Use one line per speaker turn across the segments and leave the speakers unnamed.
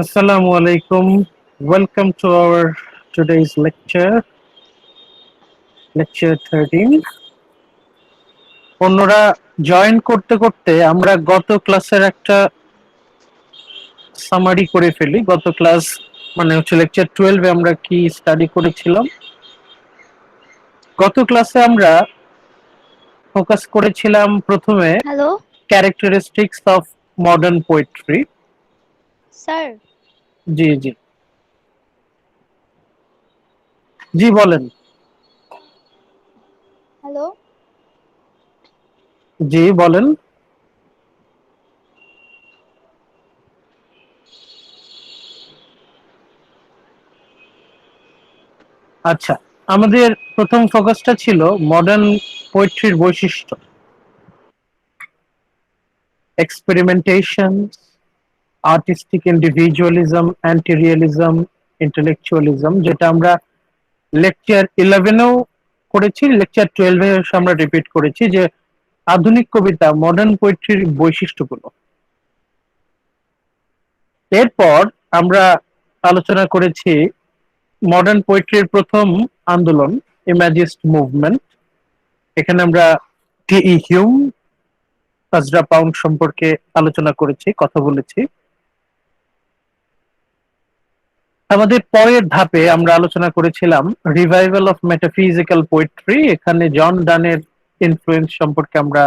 Assalamu alaikum. Welcome to our today's lecture 13. অন্যরা join করতে করতে আমরা গত ক্লাসের একটা সামারি করে ফেলি। গত ক্লাস মানে হচ্ছে লেকচার 12 এ আমরা কি স্টাডি করেছিলাম। গত ক্লাসে আমরা ফোকাস করেছিলাম প্রথমে
hello
characteristics of modern poetry.
Sir.
জি জি জি বলেন।
হ্যালো।
জি বলেন। আচ্ছা, আমাদের প্রথম ফোকাসটা ছিল মডার্ন পোয়েট্রির বৈশিষ্ট্য, experimentation, artistic individualism, anti realism, intellectualism, যেটা আমরা লেকচার 11-এও করেছি, লেকচার 12-এ আমরা রিপিট করেছি যে আধুনিক কবিতা মডার্ন পোয়েট্রির বৈশিষ্ট্যগুলো। এরপর আমরা আলোচনা করেছি মডার্ন পোয়েট্রির প্রথম আন্দোলন, ইমাজিস্ট মুভমেন্ট। এখানে আমরা টি.ই. হিউম, কাজরা পাউন্ড সম্পর্কে আলোচনা করেছি, কথা বলেছি। আমাদের পরের ধাপে আমরা আলোচনা করেছিলাম রিভাইভাল অফ মেটাফিজিক্যাল পোয়েট্রি। এখানে জন ডানের ইনফ্লুয়েন্স সম্পর্কে আমরা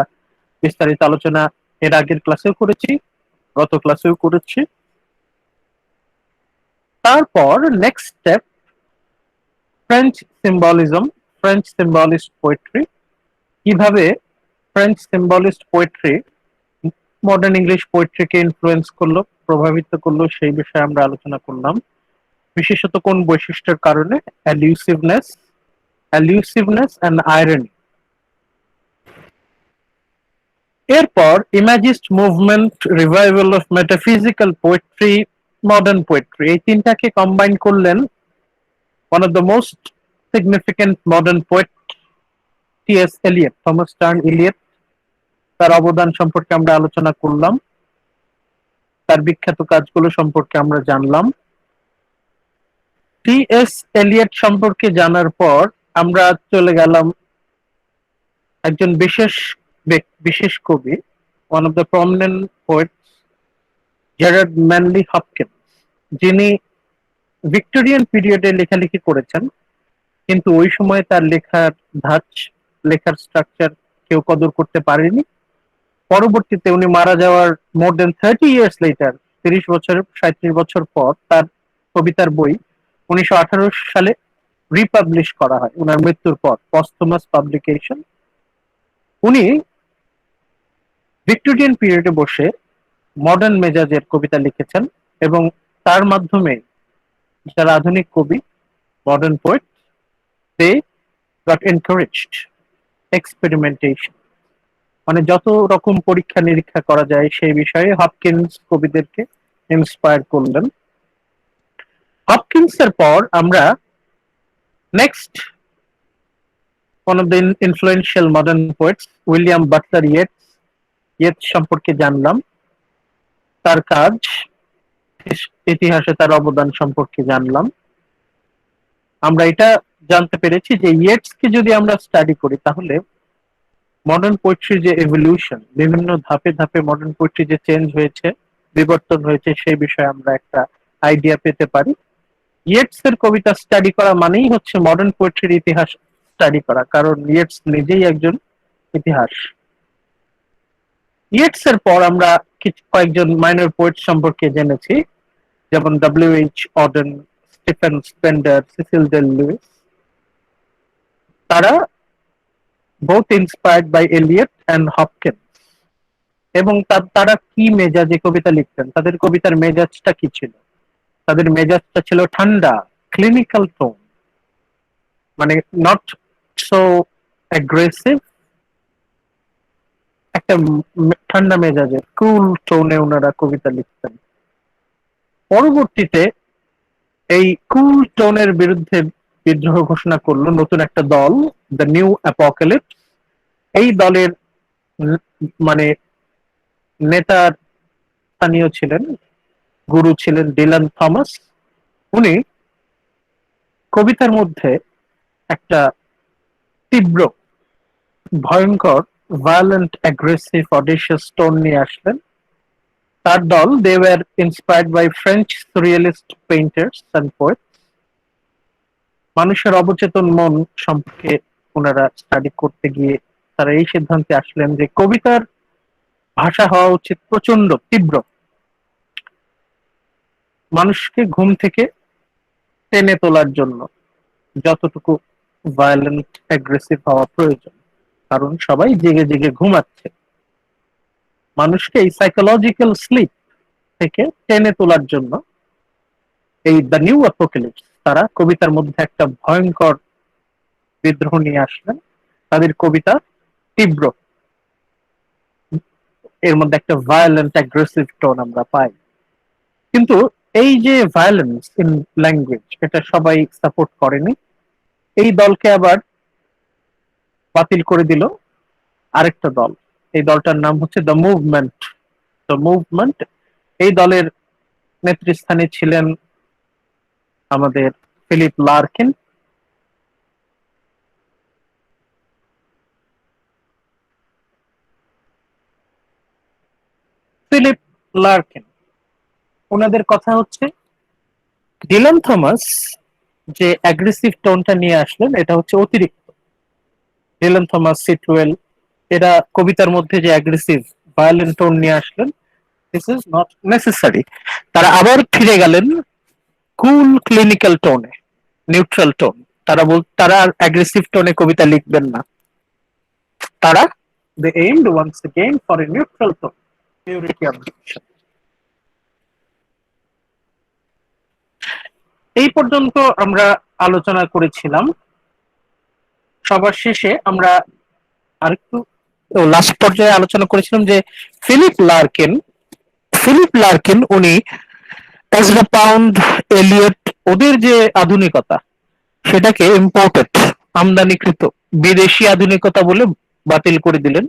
বিস্তারিত আলোচনা এর আগের ক্লাসেও করেছি, গত ক্লাসেও করেছি। তারপর next step French symbolism, French symbolist poetry. কিভাবে French symbolist poetry modern English পোয়েট্রিকে ইনফ্লুয়েন্স করলো, প্রভাবিত করলো, সেই বিষয়ে আমরা আলোচনা করলাম। বিশেষত কোন বৈশিষ্ট্যের কারণে? Allusiveness and irony. এরপর imagist movement, revival of metaphysical poetry, modern poetry, এই তিনটাকে কম্বাইন করলেন one of the most significant modern poet T S. Eliot, Thomas Stearns Eliot. তার অবদান সম্পর্কে আমরা আলোচনা করলাম, তার বিখ্যাত কাজগুলো সম্পর্কে আমরা জানলাম। টি.এস. এলিয়ট সম্পর্কে জানার পর আমরা চলে গেলাম একজন বিশেষ কবি, one of the prominent poets, Gerard Manley Hopkins, যিনি ভিক্টোরিয়ান পিরিয়ডে লেখালেখি করেছেন, কিন্তু ওই সময় তার লেখার ধাঁচ, লেখার স্ট্রাকচার কেউ কদর করতে পারেনি। পরবর্তীতে উনি মারা যাওয়ার মোর দেন 30 ইয়ার্স লেটার, 37 বছর পর তার কবিতার বই 1918 সালে রিপাবলিশ করা হয় ওনার মৃত্যুর পর, পস্থুমাস পাবলিকেশন। উনি ভিক্টোরিয়ান পিরিয়ডে বসে মডার্ন মেজাজের কবিতা লিখেছেন এবং তার মাধ্যমে যারা আধুনিক কবি, modern poet, they got encouraged experimentation, মানে যত রকম পরীক্ষা নিরীক্ষা করা যায় সেই বিষয়ে হপকিন্স কবিদেরকে ইন্সপায়ার করলেন। হপকিন্সের পর আমরা next one of the influential modern poets, William Butler Yeats সম্পর্কে জানলাম, তার কাজ, ইতিহাসে তার অবদান সম্পর্কে জানলাম। আমরা এটা জানতে পেরেছি যে ইয়েটসকে যদি আমরা স্টাডি করি তাহলে মডার্ন পোয়েট্রির যে এভলিউশন, বিভিন্ন ধাপে ধাপে মডার্ন পোয়েট্রি যে চেঞ্জ হয়েছে, বিবর্তন হয়েছে, সেই বিষয়ে আমরা একটা আইডিয়া পেতে পারি। ইয়েটস এর কবিতা স্টাডি করা মানেই হচ্ছে মডার্ন পোয়েট্রির ইতিহাস স্টাডি করা, কারণ ইয়েটস নিজেই একজন ইতিহাস। ইয়েটস এর পর আমরা কয়েকজন মাইনর পোয়েট সম্পর্কে জেনেছি, যেমন W H. Auden, Stephen Spender, Cecil Day Lewis. তারা both inspired by Eliot and Hopkins. এবং তারা কি মেজাজে কবিতা লিখতেন, তাদের কবিতার মেজাজটা কি ছিল? তাদের মেজাজটা ছিল ঠান্ডা, ক্লিনিক্যাল টোন, মানে নট সো অ্যাগ্রেসিভ, একটা ঠান্ডা মেজাজে কুল টোনে ওনারা কবিতা লিখতেন। পরবর্তীতে এই কুল টোনের বিরুদ্ধে বিদ্রোহ ঘোষণা করলো নতুন একটা দল, দ্য নিউ অ্যাপোক্যালিপস। এই দলের মানে নেতার স্থানীয় ছিলেন গুরু ছিলেন ডিলান থমাস। উনি কবিতার মধ্যে একটা তীব্র, ভয়ঙ্কর, ভায়োলেন্ট, অ্যাগ্রেসিভ, অডিশিয়াস টোন নিয়ে আসলেন। তার দল, they were inspired by French surrealist painters and poets. মানুষের অবচেতন মন সম্পর্কে ওনারা স্টাডি করতে গিয়ে তারা এই সিদ্ধান্তে আসলেন যে কবিতার ভাষা হওয়া উচিত প্রচন্ড তীব্র, মানুষকে ঘুম থেকে টেনে তোলার জন্য যতটুকু ভায়োলেন্ট, অ্যাগ্রেসিভ হওয়া প্রয়োজন। কারণ সবাই জেগে জেগে ঘুমাচ্ছে। মানুষকে এই সাইকোলজিক্যাল স্লিপ থেকে টেনে তোলার জন্য এই দ্য নিউ অ্যাপোক্যালিপস তারা কবিতার মধ্যে একটা ভয়ঙ্কর বিদ্রোহ নিয়ে আসলেন। তাদের কবিতা তীব্র, এর মধ্যে একটা ভায়োলেন্ট, অ্যাগ্রেসিভ টোন আমরা পাই। কিন্তু এই যে ভায়োলেন্স ইন ল্যাঙ্গুয়েজ, এটা সবাই সাপোর্ট করেনি। এই দলকে আবার বাতিল করে দিল আরেকটা দল। এই দলটার নাম হচ্ছে দ্য মুভমেন্ট। দ্য মুভমেন্ট, এই দলের নেতৃস্থানে ছিলেন আমাদের ফিলিপ লার্কিন। ফিলিপ লার্কিন, ওনাদের কথা হচ্ছে ডিলান থমাস যে অ্যাগ্রেসিভ টোনটা নিয়ে আসলেন এটা হচ্ছে অতিরিক্ত। ডিলান থমাস, সিটওয়েল, এরা কবিতার মধ্যে যে অ্যাগ্রেসিভ, ভায়োলেন্ট টোন নিয়ে আসলেন, দিস ইজ নট নেসেসারি। তারা আবার ফিরে গেলেন কুল, ক্লিনিক্যাল টোনে, নিউট্রাল টোন। তারা আর অ্যাগ্রেসিভ টোনে কবিতা লিখবেন না। তারা they aimed once again for a neutral tone, purity of diction. এই পর্যন্ত আমরা আলোচনা করেছিলাম। সবার শেষে আমরা আরেকটু লাস্ট পর্যায়ে আলোচনা করেছিলাম যে ফিলিপ লার্কিন, উনি এজরা পাউন্ড, এলিয়ট, ওদের যে আধুনিকতা সেটাকে ইম্পোর্টেড, আমদানিকৃত বিদেশি আধুনিকতা বলে বাতিল করে দিলেন,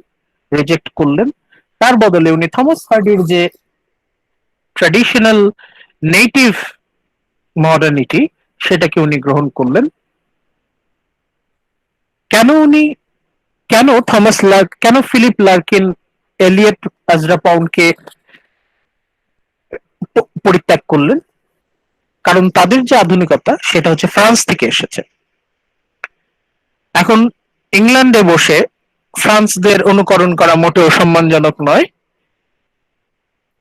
রিজেক্ট করলেন। তার বদলে উনি থমাস হার্ডির যে ট্র্যাডিশনাল নেটিভ মডার্নিটি সেটাকে উনি গ্রহণ করলেন। কেন উনি, কেন ফিলিপ লার্কিন এলিয়ট, আজরা পাউন্ডকে পরিত্যাগ করলেন? কারণ তাদের যে আধুনিকতা সেটা হচ্ছে ফ্রান্স থেকে এসেছে। এখন ইংল্যান্ডে বসে ফ্রান্সদের অনুকরণ করা মোটেও সম্মানজনক নয়।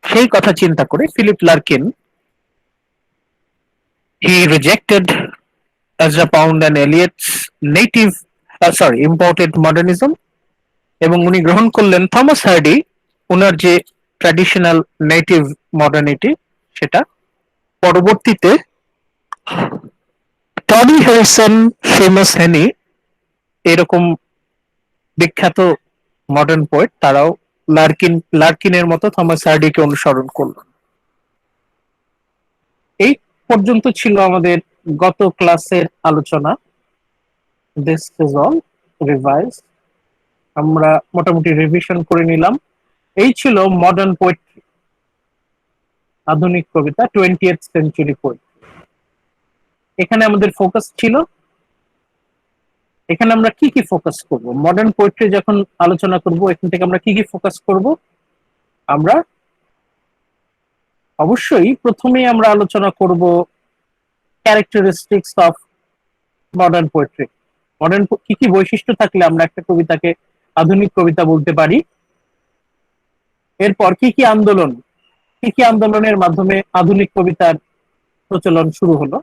সেই কথা চিন্তা করে Philip Larkin he rejected Ezra Pound and Eliot's native, imported modernism, এবং উনি গ্রহণ করলেন থমাস হার্ডি, ওনার যে ট্র্যাডিশনাল নেটিভ মডার্নিটি সেটা। পরবর্তীতে টনি হ্যারিসন, সেমাস হেনি, এরকম বিখ্যাত মডার্ন পোয়েট তারাও লার্কিনের মতো থমাস হার্ডিকে অনুসরণ করলেন। এই পর্যন্ত ছিল আমাদের গত ক্লাসের আলোচনা। This is all revise. আমরা মোটামুটি রিভিশন করে নিলাম। এই ছিল মডার্ন পোয়েট্রি, আধুনিক কবিতা, 20th সেঞ্চুরি পোয়েট্রি। এখানে আমাদের ফোকাস ছিল, এখানে আমরা কি কি ফোকাস করব, মডার্ন পোয়েট্রি যখন আলোচনা করব এখান থেকে আমরা কি কি ফোকাস করব? আমরা অবশ্যই প্রথমেই আমরা আলোচনা করব characteristics of modern poetry. Modern কি কি বৈশিষ্ট্য থাকলে আমরা একটা কবিতাকে আধুনিক কবিতা বলতে পারি। এরপর কি কি আন্দোলনের মাধ্যমে আধুনিক কবিতার প্রচলন শুরু হলো।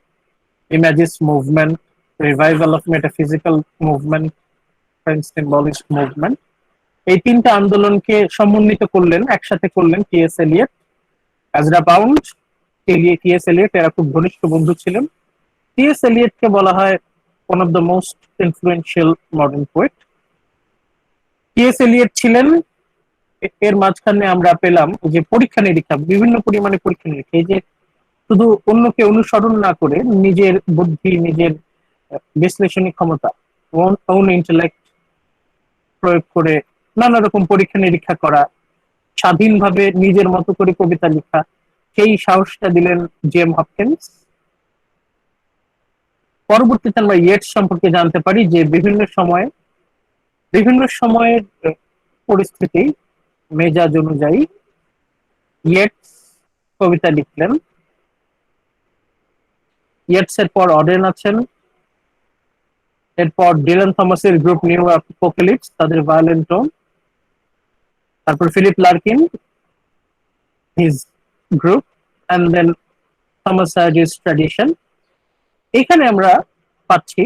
Imagist movement, revival of metaphysical movement, symbolist movement, এই তিনটা আন্দোলনকে সমন্বিত করলেন, একসাথে করলেন T S. Eliot. Ezra Pound, T S. Eliot এরা খুব ঘনিষ্ঠ বন্ধু ছিলেন। টি.এস. এলিয়টকে বলা হয় one of the most influential modern poet. T S. Eliot ছিলেন, এর মাঝখানে আমরা পেলাম যে পরীক্ষা নিরীক্ষা, বিভিন্ন পরিমাণে পরীক্ষা নিরীক্ষা, এই যে শুধু অন্যকে অনুসরণ না করে নিজের বুদ্ধি, নিজের বিশ্লেষণী ক্ষমতা, ওন ইন্টেলেক্ট প্রয়োগ করে নানা রকম পরীক্ষা নিরীক্ষা করা, স্বাধীনভাবে নিজের মতো করে কবিতা লেখা, সেই সাহসটা দিলেন জেম হপকিন্স। পরবর্তীতে আমরা ইয়েটস সম্পর্কে জানতে পারি যে বিভিন্ন সময়ের পরিস্থিতি মেজাজ অনুযায়ী ইয়েটস কবিতা লিখলেন। ইয়েটস এর পর অডেন আছেন, এরপর ডিলান থমাসের গ্রুপ নিউ অ্যাপোক্যালিপস, তাদের ভায়োলেন্ট টোন, তারপর Philip Larkin his group, and then Thomas Hardy's tradition. এখানে আমরা পাচ্ছি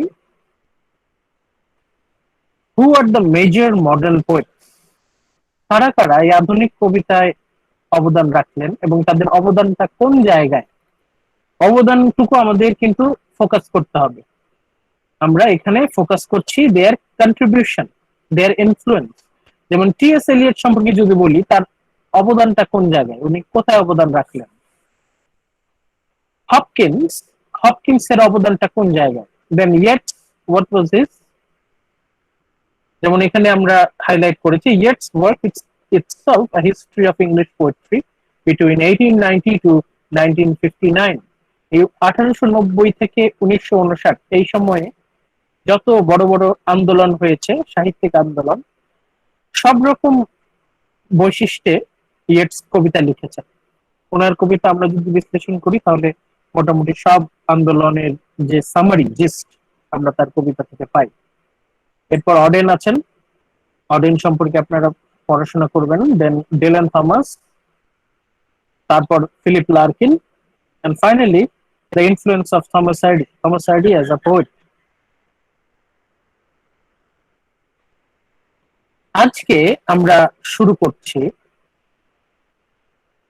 who are the major modern poet, কারা কারা এই আধুনিক কবিতায় অবদান রাখলেন এবং তাদের অবদানটা কোন জায়গায়, অবদানটুকু আমাদের কিন্তু ফোকাস করতে হবে। আমরা এখানে ফোকাস করছি দেয়ার কন্ট্রিবিউশন, দেয়ার ইনফ্লুয়েন্স। যেমন টি.এস. এলিয়ট সম্পর্কে যদি বলি, তার অবদানটা কোন জায়গায়, উনি কোথায় অবদান রাখলেন। হপকিন্স, হপকিন্সের অবদানটা কোন জায়গায়। দেন ইয়েটস, হোয়াট ওয়াজ হিজ, যেমন এখানে আমরা হাইলাইট করেছি Yeats work itself a history of English poetry between 1890 to 1959। এই 1890 থেকে 1959 এই সময়ে যত বড় বড় আন্দোলন হয়েছে, সাহিত্যিক আন্দোলন, সব রকম বৈশিষ্ট্যে ইয়েটস কবিতা লিখেছেন। ওনার কবিতা আমরা যদি বিশ্লেষণ করি তাহলে মোটামুটি সব আন্দোলনের যে সামারি জিস্ট আমরা তার কবিতা থেকে পাই। এরপর অডেন আছেন, অডেন সম্পর্কে আপনারা পড়াশোনা করবেন। দেন ডিলান থমাস, তারপর Philip Larkin, and finally the influence of Thomas Hardy as a poet। আজকে আমরা শুরু করছি,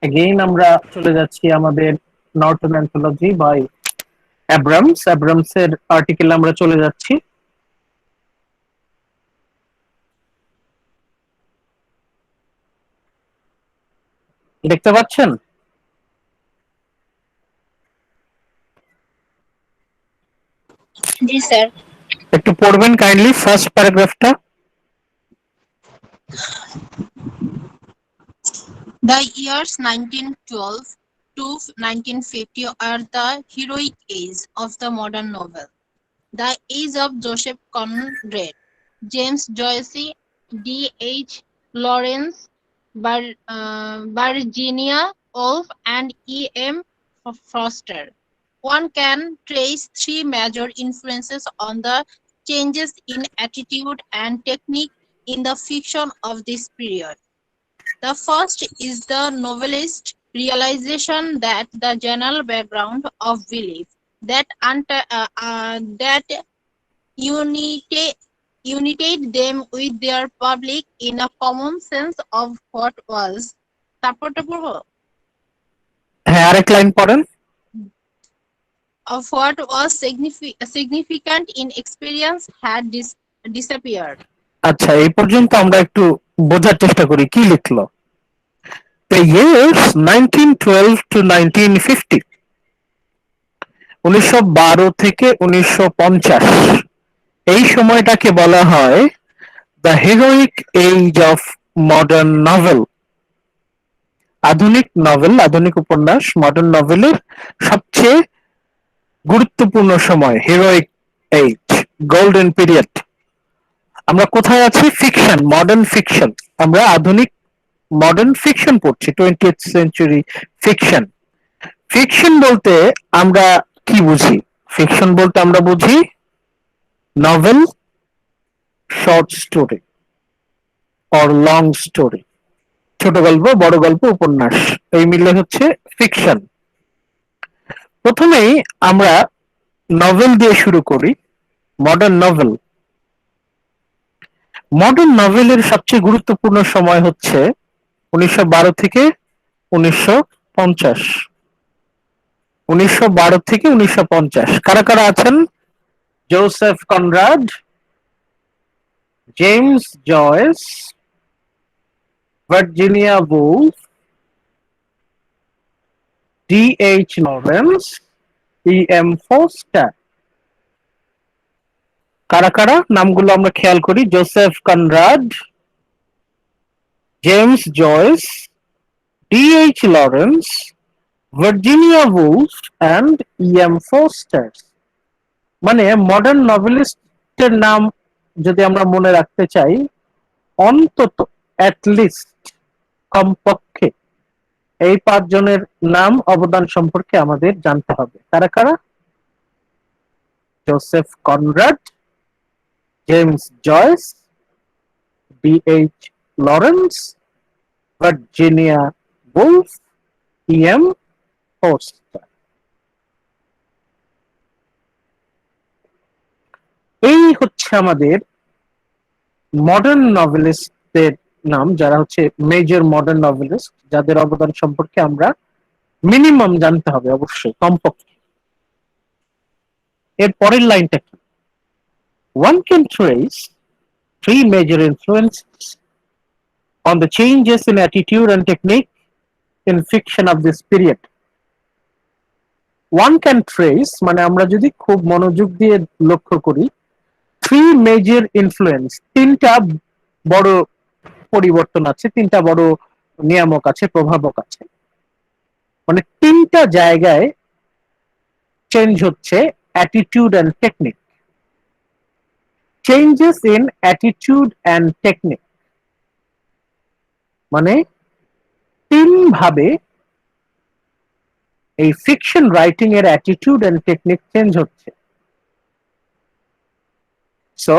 এগেইন আমরা চলে যাচ্ছি আমাদের নর্টন অ্যান্থোলজি বাই অ্যাব্রামস এর আর্টিকেল আমরা চলে যাচ্ছি। দেখতে পাচ্ছেন?
জি স্যার।
একটু পড়বেন kindly first প্যারাগ্রাফটা।
The years 1912 to 1950 are the heroic age of the modern novel, the age of Joseph Conrad, James Joyce, D.H. Lawrence, Virginia Woolf, and E.M. Foster. One can trace three major influences on the changes in attitude and technique in the fiction of this period. The first is the novelist's realization that the general background of belief that united them with their public in a common sense of what was. তারপরটা পড়বো?
হ্যাঁ, আরেক line পড়েন।
Of what was significant in experience had disappeared.
আচ্ছা, এই পর্যন্ত আমরা একটু বোঝার চেষ্টা করি কি লিখলো। The years 1912 to 1950, 1912 থেকে 1950, এই সময়টাকে বলা হয় the heroic age of modern novel. আধুনিক নভেল, আধুনিক উপন্যাস, মডার্ন নভেলের সবচেয়ে গুরুত্বপূর্ণ সময়, হিরোইক এজ, গোল্ডেন পিরিয়ড। আমরা কোথায় আছি? Fiction, modern fiction. আমরা আধুনিক মডার্ন ফিকশন পড়ছি, 20th সেঞ্চুরি ফিকশন। ফিকশন বলতে আমরা কি বুঝি? ফিকশন বলতে আমরা বুঝি novel, short story or long story, ছোট গল্প, বড় গল্প, উপন্যাস, এই মিলে হচ্ছে ফিকশন। প্রথমেই আমরা নভেল দিয়ে শুরু করি। মডার্ন নভেল, মডার্ন নভেলের সবচেয়ে গুরুত্বপূর্ণ সময় হচ্ছে 1912 থেকে 1950। 1912 থেকে 1950 কারা কারা আছেন? Joseph Conrad, James Joyce, Virginia Woolf, D.H. Lawrence, E.M. Forster. কারা কারা নামগুলো আমরা খেয়াল করি? Joseph Conrad, James Joyce, D.H. Lawrence, Virginia Woolf and E M Forster. মানে মডার্ন নভেলিস্টের নাম যদি আমরা মনে রাখতে চাই, অন্তত অ্যাটলিস্ট কমপক্ষে এই 5 জনের নাম অবদান সম্পর্কে আমাদের জানতে হবে। কারা কারা? Joseph Conrad, James Joyce, D H. Lawrence, Virginia Woolf, E M Forster. এই হচ্ছে আমাদের মডার্ন নভেলিস্টদের নাম, যারা হচ্ছে মেজর মডার্ন নভেলিস্ট, যাদের অবদান সম্পর্কে আমরা মিনিমাম জানতে হবে অবশ্যই, কমপক্ষে। এর পরের লাইনটা কি? One can trace 3 major influences on the changes in attitude and technique in fiction of this period. One can trace মানে আমরা যদি খুব মনোযোগ দিয়ে লক্ষ্য করি, 3 major influence, 3টা বড় পরিবর্তন আছে, 3টা বড় নিয়ামক আছে, প্রভাবক আছে। মানে 3টা জায়গায় চেঞ্জ হচ্ছে attitude and technique. Changes in attitude and technique মানে 3 ভাবে এই ফিকশন রাইটিং এর অ্যাটিটিউড এন্ড টেকনিক চেঞ্জ হচ্ছে। So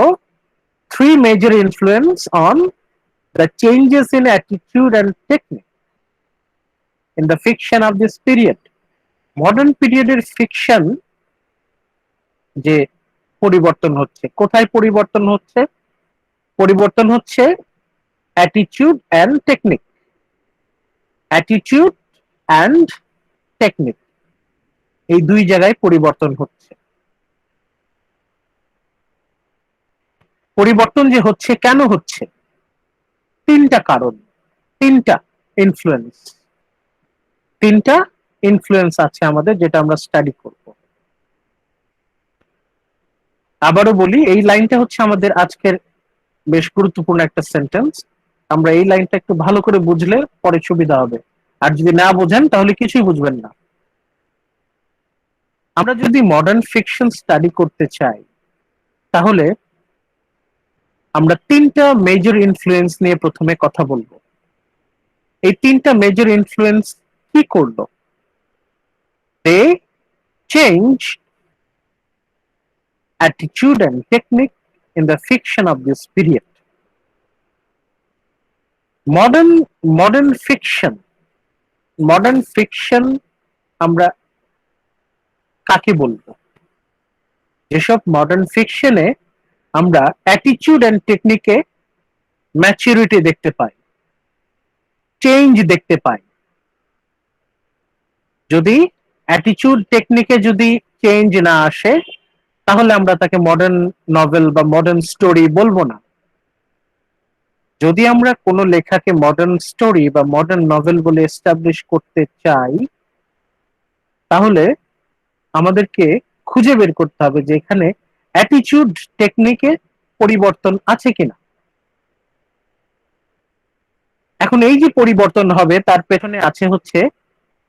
3 major influence on the changes in attitude and technique in the fiction of this period. Modern পিরিয়ডের fiction যে পরিবর্তন হচ্ছে, কোথায় পরিবর্তন হচ্ছে? পরিবর্তন হচ্ছে attitude and technique. Attitude and technique এই 2 জায়গায় পরিবর্তন হচ্ছে। পরিবর্তন যে হচ্ছে, কেন হচ্ছে? 3টা কারণ, 3টা ইনফ্লুয়েন্স। 3টা ইনফ্লুয়েন্স আছে আমাদের, যেটা আমরা স্টাডি করব। আবারও বলি, এই লাইনটা হচ্ছে আমাদের আজকের বেশ গুরুত্বপূর্ণ একটা সেন্টেন্স। আমরা এই লাইনটা একটু ভালো করে বুঝলে পরে সুবিধা হবে, আর যদি না বোঝেন তাহলে কিছুই বুঝবেন না। আমরা যদি মডার্ন ফিকশন স্টাডি করতে চাই, তাহলে আমরা 3টা মেজর ইনফ্লুয়েন্স নিয়ে প্রথমে কথা বলবো। এই 3টা মেজর ইনফ্লুয়েন্স কি করলো? They change attitude and technique in the fiction of this period. Modern fiction আমরা কাকে বলবো? যেসব মডার্ন ফিকশনে আমরা অ্যাটিটিউড এন্ড টেকনিকে ম্যাচুরিটি দেখতে পাই, চেঞ্জ দেখতে পাই। যদি অ্যাটিটিউড টেকনিকে যদি চেঞ্জ না আসে, তাহলে আমরা তাকে মডার্ন নভেল বা মডার্ন স্টোরি বলবো না। যদি আমরা কোনো লেখাকে মডার্ন স্টোরি বা মডার্ন নভেল বলে এস্টাবলিশ করতে চাই, তাহলে আমাদেরকে খুঁজে বের করতে হবে যে এখানে অ্যাটিটিউড টেকনিকে পরিবর্তন আছে কিনা। এখন এই যে পরিবর্তন হবে, তার পেছনে আছে হচ্ছে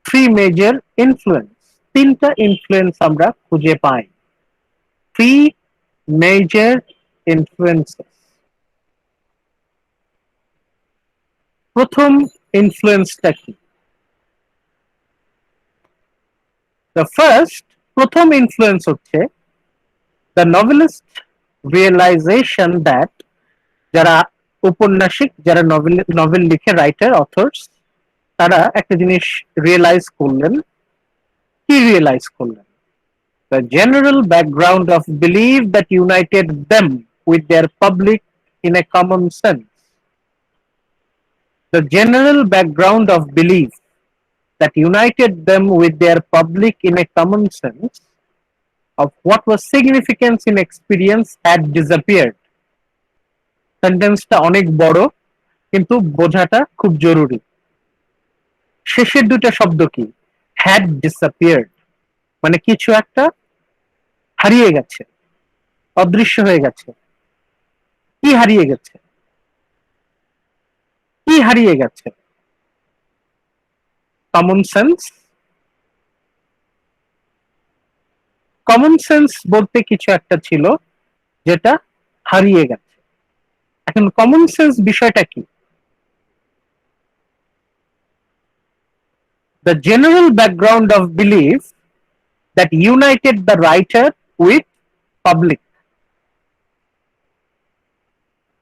3 মেজর ইনফ্লুয়েন্স। 3টা ইনফ্লুয়েন্স আমরা খুঁজে পাই। 3 মেজর ইনফ্লুয়েন্সেস। প্রথম ইনফ্লুয়েন্সটা কি? প্রথম ইনফ্লুয়েন্স হচ্ছে দ্য নভেলিস্ট রিয়েলাইজেশন দ্যাট, যারা উপন্যাসিক, যারা নভেল লিখে, রাইটার, অথর্স, তারা একটা জিনিস রিয়েলাইজ করলেন। কি রিয়েলাইজ করলেন? The general background of believe that United them with their public in a common sense. The general background of believe that united them with their public in a common sense of what was significance in experience had disappeared. সেন্টেন্সটা অনেক বড়, কিন্তু বোঝাটা খুব জরুরি। শেষের 2টা শব্দ কি? had disappeared, মানে কিছু একটা হারিয়ে গেছে, অদৃশ্য হয়ে গেছে। কি হারিয়ে গেছে? কি হারিয়ে গেছে? কমন সেন্স কমন সেন্স বলতে কিছু একটা ছিল যেটা হারিয়ে গেছে। এখন কমন সেন্স বিষয়টা কি? The general background of belief that united the writer with public.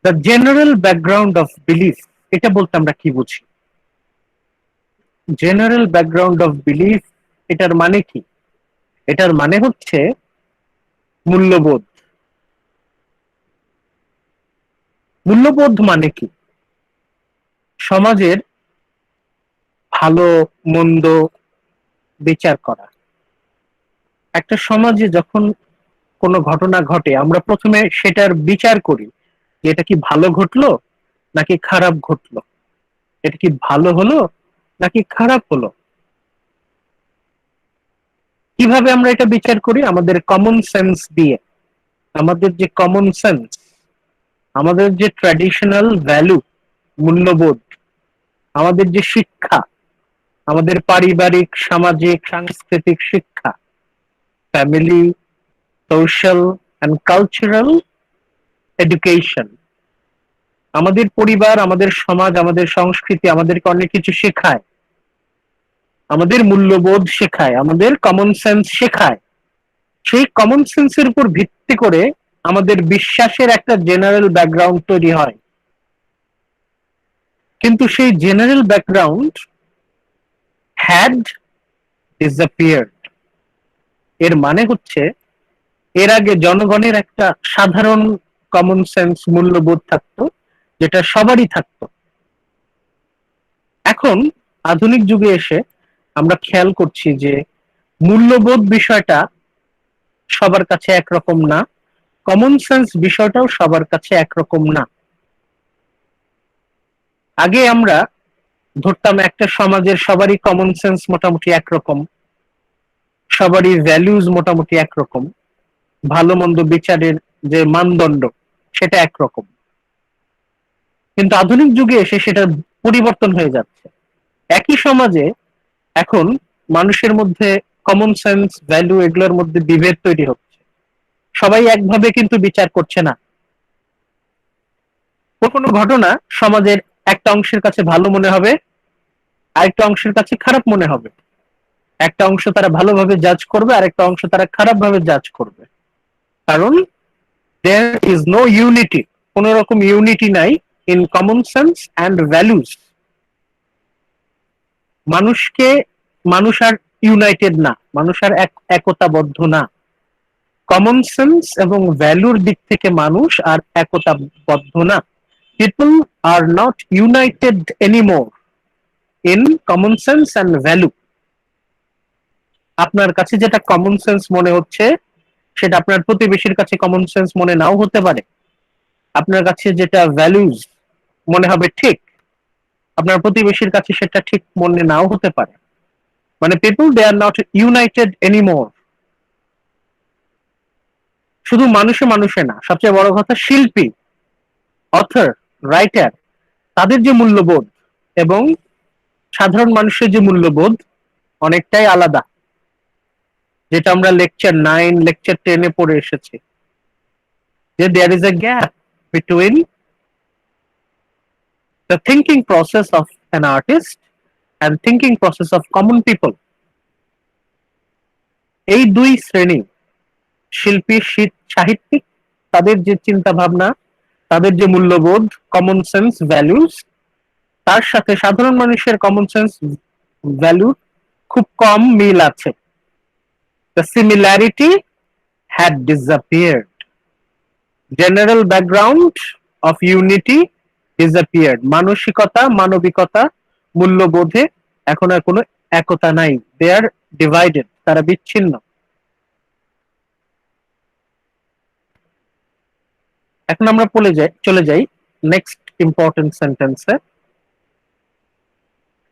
The general background of belief, এটা বলতে আমরা কি বুঝি? জেনারেল ব্যাকগ্রাউন্ড অফ বিলিফ, এটার মানে কি? এটার মানে হচ্ছে মূল্যবোধ। মূল্যবোধ মানে কি? সমাজের ভালো মন্দ বিচার করা। একটা সমাজে যখন কোনো ঘটনা ঘটে আমরা প্রথমে সেটার বিচার করি যে এটা কি ভালো ঘটলো নাকি খারাপ ঘটলো, এটা কি ভালো হলো নাকি খারাপ হলো। কিভাবে আমরা এটা বিচার করি? আমাদের কমন সেন্স দিয়ে। আমাদের যে কমন সেন্স, আমাদের যে ট্র্যাডিশনাল ভ্যালু, মূল্যবোধ, আমাদের যে শিক্ষা, আমাদের পারিবারিক সামাজিক সাংস্কৃতিক শিক্ষা, family, social and cultural education, আমাদের পরিবার, আমাদের সমাজ, আমাদের সংস্কৃতি আমাদেরকে অনেক কিছু শেখায়, আমাদের মূল্যবোধ শেখায়, আমাদের কমন সেন্স শেখায়। সেই কমন সেন্সের উপর ভিত্তি করে আমাদের বিশ্বাসের একটা জেনারেল ব্যাকগ্রাউন্ড তৈরি হয়। কিন্তু সেই জেনারেল ব্যাকগ্রাউন্ড হ্যাড ডিসঅ্যাপিয়ার্ড। এর মানে হচ্ছে এর আগে জনগণের একটা সাধারণ কমন সেন্স মূল্যবোধ থাকতো, যেটা সবারই থাকতো। এখন আধুনিক যুগে এসে আমরা খেয়াল করছি যে মূল্যবোধ বিষয়টা সবার কাছে একরকম না, কমন সেন্স বিষয়টাও সবার কাছে একরকম না। আগে আমরা ধরতাম একটা সমাজের সবারই কমন সেন্স মোটামুটি একরকম, সবারই ভ্যালুজ মোটামুটি একরকম, ভালো মন্দ বিচারের যে মানদণ্ড সেটা একরকম। কিন্তু আধুনিক যুগে এসে সেটার পরিবর্তন হয়ে যাচ্ছে। একই সমাজে এখন মানুষের মধ্যে কমন সেন্স ভ্যালু এগুলোর মধ্যে বিভেদ তৈরি হচ্ছে। সবাই একভাবে কিন্তু বিচার করছে না। কোনো ঘটনা সমাজের একটা অংশের কাছে ভালো মনে হবে, আরেকটা অংশের কাছে খারাপ মনে হবে। একটা অংশ তারা ভালোভাবে জাজ করবে, আরেকটা অংশ তারা খারাপ ভাবে জাজ করবে। কারণ দেয়ার ইজ নো ইউনিটি, কোন রকম ইউনিটি নাই in common sense and values. মানুষ আর ইউনাইটেড না, মানুষ আর একতাবদ্ধ না। কমন সেন্স এবং ভ্যালুর দিক থেকে মানুষ আর একতাবদ্ধ না। People R not united anymore in common sense and value. আপনার কাছে যেটা কমন সেন্স মনে হচ্ছে সেটা আপনার প্রতিবেশীর কাছে কমন সেন্স মনে নাও হতে পারে। আপনার কাছে যেটা ভ্যালুজ মনে হবে ঠিক, আপনার প্রতিবেশীর কাছে সেটা ঠিক মনে নাও হতে পারে। মানে people they are not united anymore. শুধু মানুষে মানুষে না, সবচেয়ে বড় কথা শিল্পী, অথর, রাইটার, তাদের যে মূল্যবোধ এবং সাধারণ মানুষের যে মূল্যবোধ অনেকটাই আলাদা, যেটা আমরা লেকচার 9 লেকচার 10 এ পড়ে এসেছি যে there is a gap between the thinking process of an artist and thinking process of common people. এই দুই শ্রেণী, শিল্পী, সাহিত্যিক, তাদের যে চিন্তা ভাবনা, তাদের যে মূল্যবোধ, কমন সেন্স ভ্যালুস, তার সাথে সাধারণ মানুষের কমন সেন্স ভ্যালু খুব কম মিল আছে। The similarity had disappeared. General background of unity disappeared. মানসিকতা, মানবিকতা, মূল্যবোধে এখন আর কোনো একতা নাই। They are divided. তারা বিচ্ছিন্ন। এখন আমরা চলে যাই নেক্সট ইম্পর্টেন্ট সেন্টেন্সে।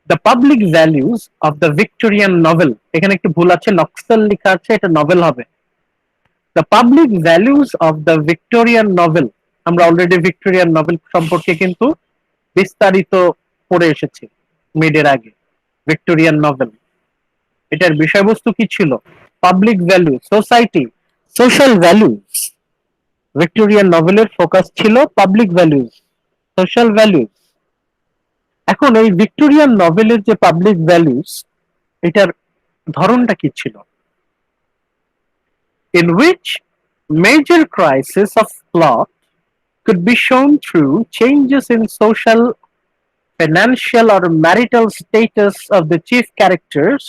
The public values of the Victorian novel, এখানে একটু ভুল আছে, নক্সেল লেখা আছে, এটা নভেল হবে। The public values of the Victorian novel, আমরা অলরেডি ভিক্টোরিয়ান নভেল সম্পর্কে কিন্তু বিস্তারিত পড়ে এসেছি মিডের আগে। ভিক্টোরিয়ান নভেল, এটার বিষয়বস্তু কি ছিল? Public value, society, social values. Victorian নভেলের ফোকাস ছিল পাবলিক ভ্যালুজ, সোশ্যাল ভ্যালুজ। এখন এই ভিক্টোরিয়ান নভেলের যে পাবলিক ভ্যালুজ, এটার ধরনটা কি ছিল? In which major crisis of plot could be shown through changes in social, financial, or marital status of the chief characters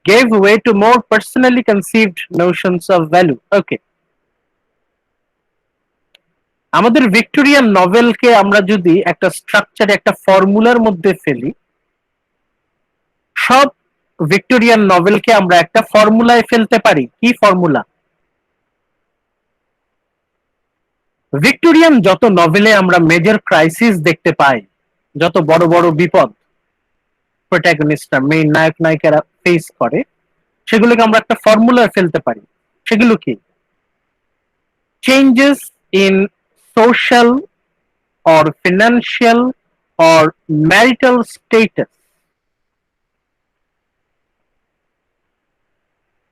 gave way to more personally conceived notions of value. Okay. আমাদের Victorian নভেলকে আমরা যদি একটা স্ট্রাকচারে, একটা ফর্মুলার মধ্যে ফেলি, সব Victorian নভেলকে আমরা একটা ফর্মুলায় ফেলতে পারি। কি ফর্মুলা? ভিক্টোরিয়ান যত নভেলে আমরা মেজর ক্রাইসিস দেখতে পাই, যত বড় বড় বিপদ প্রোটাগনিস্টরা, মেইন নায়ক নায়িকারা ফেস করে, সেগুলোকে আমরা একটা ফর্মুলায় ফেলতে পারি। সেগুলো কি? Changes in social or financial or marital status।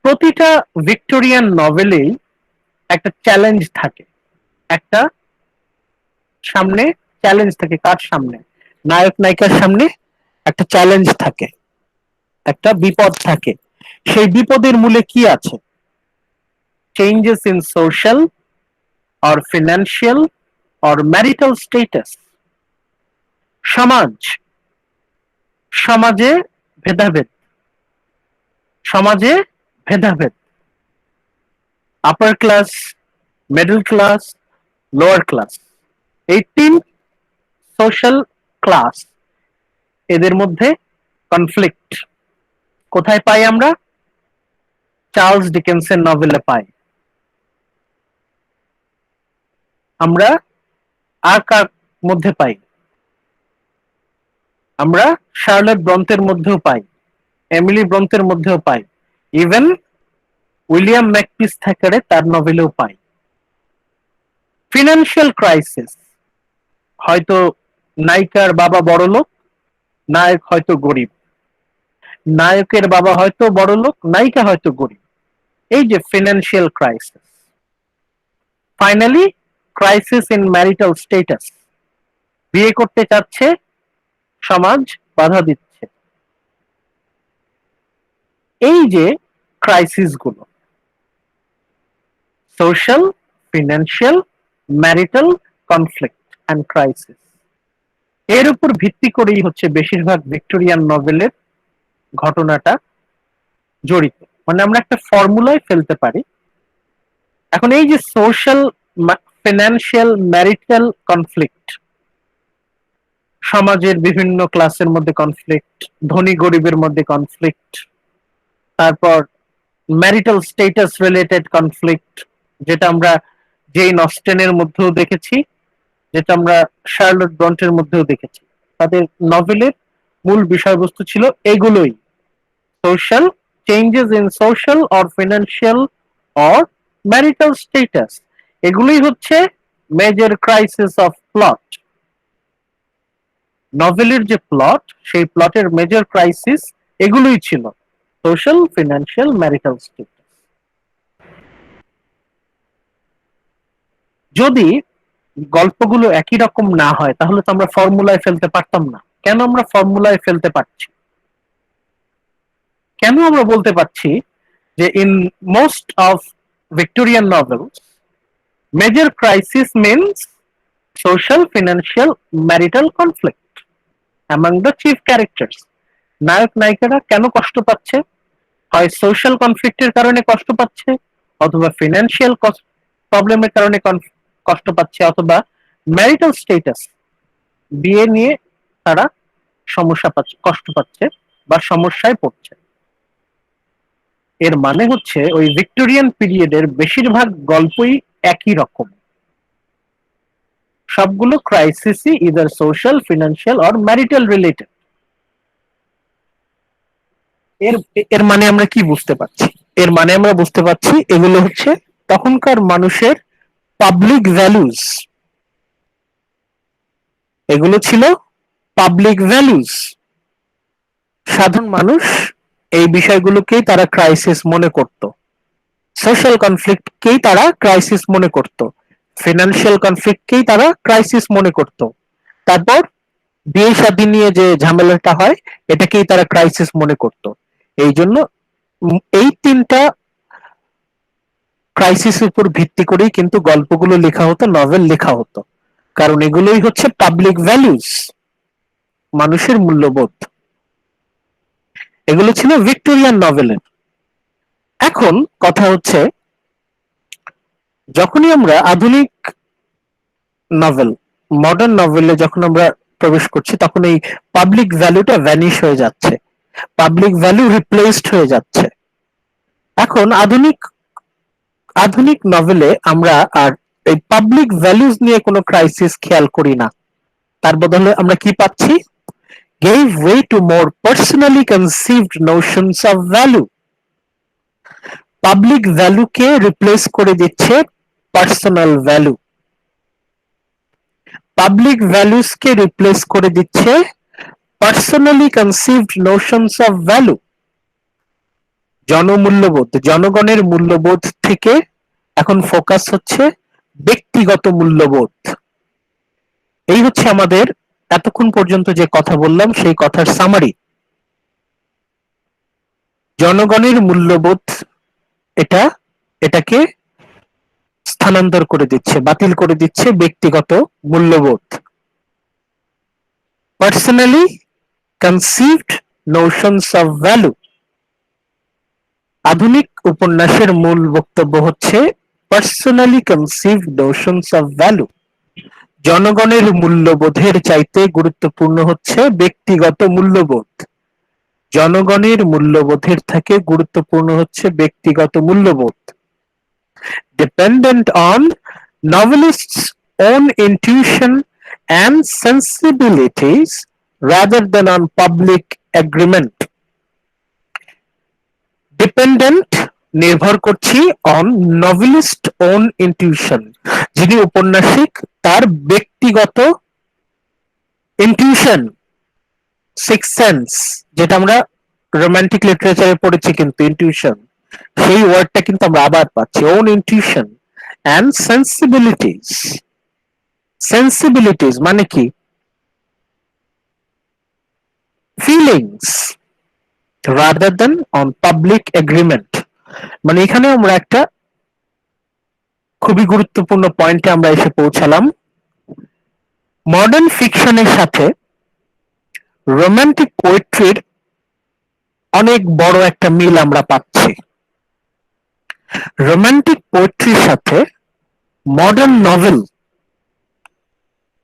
প্রতিটা ভিক্টোরিয়ান নভেলেই একটা চ্যালেঞ্জ থাকে, একটা সামনে চ্যালেঞ্জ থাকে। কার সামনে? নায়ক নায়িকার সামনে একটা চ্যালেঞ্জ থাকে, একটা বিপদ থাকে। সেই বিপদের মূলে কি আছে? Changes in social or financial or marital status। সমাজ, সমাজে ভেদাভেদ, সমাজে ভেদাভেদ, upper class, middle class, lower class, এই তিন সোশ্যাল ক্লাস, এদের মধ্যে কনফ্লিক্ট কোথায় পাই আমরা? চার্লস ডিকেন্সের নভেলে পাই। আমরা আর কার মধ্যে পাই? আমরা শার্লট ব্রন্তের মধ্যেও পাই, এমিলি ব্রন্তের মধ্যেও পাই, ইভেন উইলিয়াম ম্যাকপিস থ্যাকারে তার নভেলেও পাই। ফিনান্সিয়াল ক্রাইসিস, হয়তো নায়িকার বাবা বড়লোক, নায়ক হয়তো গরিব, নায়কের বাবা হয়তো বড়লোক, নায়িকা হয়তো গরিব। এই যে financial crisis. Finally crisis in marital status, বিয়ে করতে চাচ্ছে, সমাজ বাধা দিচ্ছে। এই যে ক্রাইসিস গুলো, social, financial, marital conflict and crisis, এর উপর ভিত্তি করেই হচ্ছে বেশিরভাগ ভিক্টোরিয়ান নভেলের ঘটনাটা জড়িত। মানে আমরা একটা ফর্মুলায় ফেলতে পারি। এখন এই যে সোশ্যাল, ফিনান্সিয়াল, ম্যারিটাল কনফ্লিক্ট, সমাজের বিভিন্ন ক্লাসের মধ্যে কনফ্লিক্ট, ধনী গরিবের মধ্যে কনফ্লিক্ট, তারপর ম্যারিটাল স্ট্যাটাস রিলেটেড কনফ্লিক্ট, যেটা আমরা জেন অস্টেনের মধ্যেও দেখেছি, যেটা আমরা শার্লট ব্রন্টের মধ্যেও দেখেছি। তাদের নভেলের মূল বিষয়বস্তু ছিল এগুলোই, social, changes in social or financial or marital status, এগুলোই হচ্ছে মেজর ক্রাইসিস অফ প্লট। নভেলের যে প্লট, সেই প্লটের মেজর ক্রাইসিস এগুলোই ছিল, সোশ্যাল, ফিনান্সিয়াল, ম্যারিটাল স্ট্যাটাস। যদি গল্পগুলো একই রকম না হয়, তাহলে তো আমরা ফর্মুলায় ফেলতে পারতাম না। কেন আমরা ফর্মুলায় ফেলতে পারছি? কেন আমরা বলতে পারছি যে in most of Victorian novels major crisis means social, financial, marital conflict among the chief characters. নায়ক নায়িকারা কেন কষ্ট পাচ্ছে? হয় সোশ্যাল কনফ্লিক্টের কারণে কষ্ট পাচ্ছে, অথবা ফিনান্সিয়াল প্রবলেমের কারণে কষ্ট পাচ্ছে, অথবা ম্যারিটাল স্ট্যাটাস, বিয়ে নিয়ে তারা সমস্যা পাচ্ছে, কষ্ট পাচ্ছে বা সমস্যায় পড়ছে। এর মানে হচ্ছে ওই ভিক্টোরিয়ান পিরিয়ডের বেশিরভাগ গল্পই একই রকম, সবগুলো ক্রাইসিসই either social, financial or marital related. এর এর মানে আমরা কি বুঝতে পারছি? এর মানে আমরা বুঝতে পারছি এগুলো হচ্ছে তখনকার মানুষের পাবলিক ভ্যালুস। এগুলো ছিল পাবলিক ভ্যালুস। সাধারণ মানুষ এই বিষয়গুলোকেই তারা ক্রাইসিস মনে করত। সোশ্যাল কনফ্লিক্টকেই তারা ক্রাইসিস মনে করত, ফিনান্সিয়াল কনফ্লিক্টকেই তারা ক্রাইসিস মনে করত। তারপর বিয়ে শাদী নিয়ে যে ঝামেলাটা হয় এটাকেই তারা ক্রাইসিস মনে করত। এই জন্য এই তিনটা ক্রাইসিসের উপর ভিত্তি করেই কিন্তু গল্পগুলো লেখা হতো, নভেল লেখা হতো, কারণ এগুলোই হচ্ছে পাবলিক ভ্যালুস, মানুষের মূল্যবোধ। এগুলো ছিল ভিক্টোরিয়ান নভেলের। এখন কথা হচ্ছে, যখনই আমরা আধুনিক নভেল, মডার্ন নভেলে যখন আমরা প্রবেশ করছি, তখন এই পাবলিক ভ্যালুটা ভ্যানিশ হয়ে যাচ্ছে, পাবলিক ভ্যালু রিপ্লেসড হয়ে যাচ্ছে। এখন আধুনিক আধুনিক নভেলে আমরা আর এই পাবলিক ভ্যালুজ নিয়ে কোনো ক্রাইসিস খেয়াল করি না, তার বদলে আমরা কি পাচ্ছি? gave way to more personally conceived notions of value. Public ভ্যালুকে রিপ্লেস করে দিচ্ছে পার্সোনাল ভ্যালু, পাবলিক ভ্যালুসকে রিপ্লেস করে দিচ্ছে personally conceived notions of value. জনমূল্যবোধ, জনগণের মূল্যবোধ থেকে এখন ফোকাস হচ্ছে ব্যক্তিগত মূল্যবোধ। এই হচ্ছে আমাদের এতক্ষণ পর্যন্ত যে কথা বললাম সেই কথার সামারি। জনগণের মূল্যবোধ এটাকে স্থানান্তর করে দিচ্ছে, বাতিল করে দিচ্ছে ব্যক্তিগত মূল্যবোধ। Personally conceived notions of value. আধুনিক উপন্যাসের মূল বক্তব্য হচ্ছে personally conceived notions of value. জনগণের মূল্যবোধের চাইতে গুরুত্বপূর্ণ হচ্ছে ব্যক্তিগত মূল্যবোধ। জনগণের মূল্যবোধের থেকে গুরুত্বপূর্ণ হচ্ছে ব্যক্তিগত মূল্যবোধ। Dependent on novelists' own intuition and sensibilities rather than on public agreement. Dependent নির্ভর করছি on novelist own intuition, যিনি ঔপন্যাসিক তার ব্যক্তিগত ইনটিউশন, সিক্স সেন্স, যেটা আমরা রোমান্টিক লিটারেচারে পড়েছি, কিন্তু ইনটিউশন সেই ওয়ার্ডটা কিন্তু আমরা আবার পাচ্ছি, own intuition and sensibilities. Sensibilities মানে কি? Feelings rather than on public agreement. মানে এখানে আমরা একটা খুবই গুরুত্বপূর্ণ পয়েন্টে আমরা এসে পৌঁছালাম। মডার্ন ফিকশনের সাথে রোমান্টিক পোয়েট্রির অনেক বড় একটা মিল আমরা পাচ্ছি। রোমান্টিক পোয়েট্রির সাথে মডার্ন নভেল,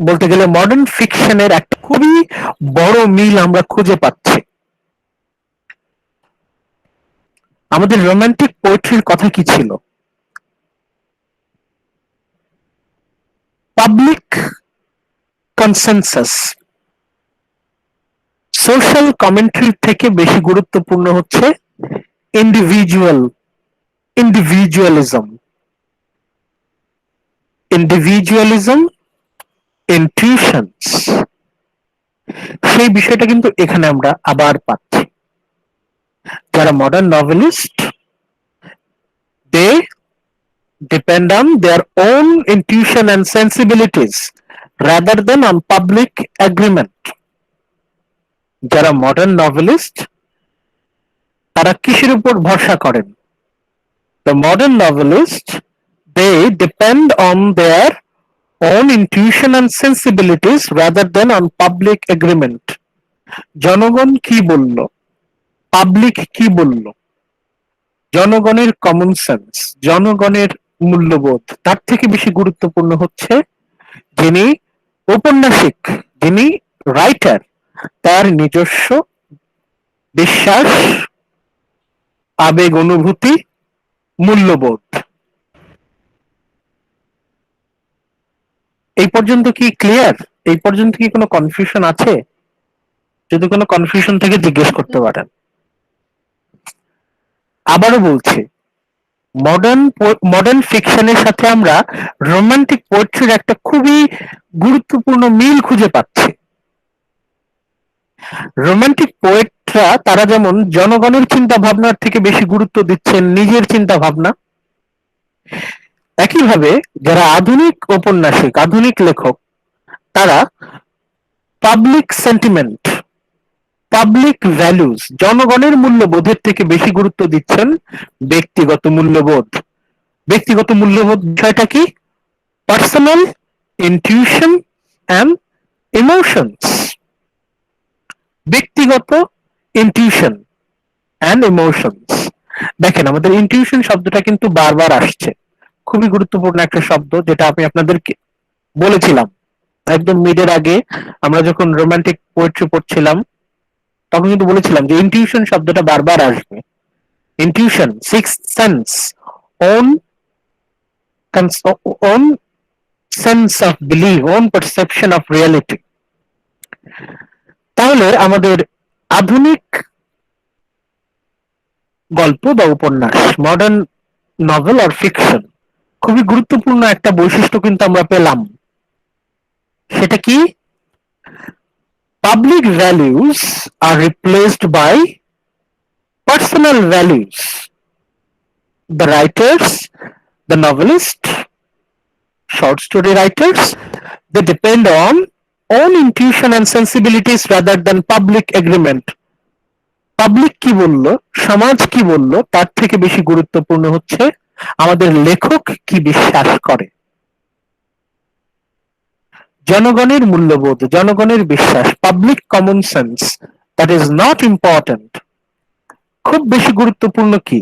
বলতে গেলে মডার্ন ফিকশনের একটা খুবই বড় মিল আমরা খুঁজে পাচ্ছি। আমাদের রোমান্টিক পোয়েট্রির কথা কি ছিল? পাবলিক কনসেনসাস, সোশ্যাল কমেন্ট্রি থেকে বেশি গুরুত্বপূর্ণ হচ্ছে ইন্ডিভিজুয়ালিজম, ইনটিউশনস। সেই বিষয়টা কিন্তু এখানে আমরা আবার পাচ্ছি। যারা modern novelist, they depend on their own intuition and sensibilities rather than on public agreement. যারা মডার্ন নভেলিস্ট তারা কিসের উপর ভরসা করেন? The modern novelists, they depend on their own intuition and sensibilities rather than on public agreement. জনগণ কি বলল, public কি বলল, জনগণের কমন সেন্স, জনগণের মূল্যবোধ, তার থেকে বেশি গুরুত্বপূর্ণ হচ্ছে যিনি ঔপন্যাসিক, যিনি রাইটার, তার নিজস্ব বিশ্বাস, আবেগ, অনুভূতি, মূল্যবোধ। এই পর্যন্ত কি ক্লিয়ার? এই পর্যন্ত কি কোনো কনফিউশন আছে? যদি কোনো কনফিউশন থেকে জিজ্ঞেস করতে পারেন। আবারও বলছি, মডার্ন ফিকশনের সাথে আমরা রোমান্টিক পোয়েট্রির একটা খুবই গুরুত্বপূর্ণ মিল খুঁজে পাচ্ছি। রোমান্টিক পোয়েট লেখকরা তারা যেমন জনগণের চিন্তা ভাবনার থেকে বেশি গুরুত্ব দিচ্ছেন নিজের চিন্তা ভাবনা, একইভাবে যারা আধুনিক ঔপন্যাসিক, আধুনিক লেখক, তারা পাবলিক সেন্টিমেন্ট, পাবলিক ভ্যালুজ, জনগণের মূল্যবোধের থেকে বেশি গুরুত্ব দিচ্ছেন ব্যক্তিগত মূল্যবোধ। ব্যক্তিগত মূল্যবোধ বিষয়টা কি? Personal intuition and emotions. ব্যক্তিগত ইনটিউশন অ্যান্ড ইমোশনস। দেখেন, আমাদের ইনটিউশন শব্দটা কিন্তু বারবার আসছে, খুবই গুরুত্বপূর্ণ একটা শব্দ, যেটা আমি আপনাদেরকে বলেছিলাম একদম মিডের আগে আমরা যখন রোমান্টিক পোয়েট্রি পড়ছিলাম, তখন কিন্তু বলেছিলাম যে ইনটিউশন শব্দটা বারবার আসবে। Intuition, sixth sense, own own sense of belief, own perception of reality. তাহলে আমাদের আধুনিক গল্প বা উপন্যাস, মডার্ন নভেল আর ফিকশন, খুবই গুরুত্বপূর্ণ একটা বৈশিষ্ট্য কিন্তু আমরা পেলাম। সেটা কি? Public values are replaced by personal values. The writers, the novelists, short story writers, they depend on own intuition and sensibilities rather than public agreement. Public কি বললো, সমাজ কি বললো, তার থেকে বেশি গুরুত্বপূর্ণ হচ্ছে আমাদের লেখক কি বিশ্বাস করে। জনগণের মূল্যবোধ, জনগণের বিশ্বাস, public common sense, that is not important. খুব বেশি গুরুত্বপূর্ণ কি?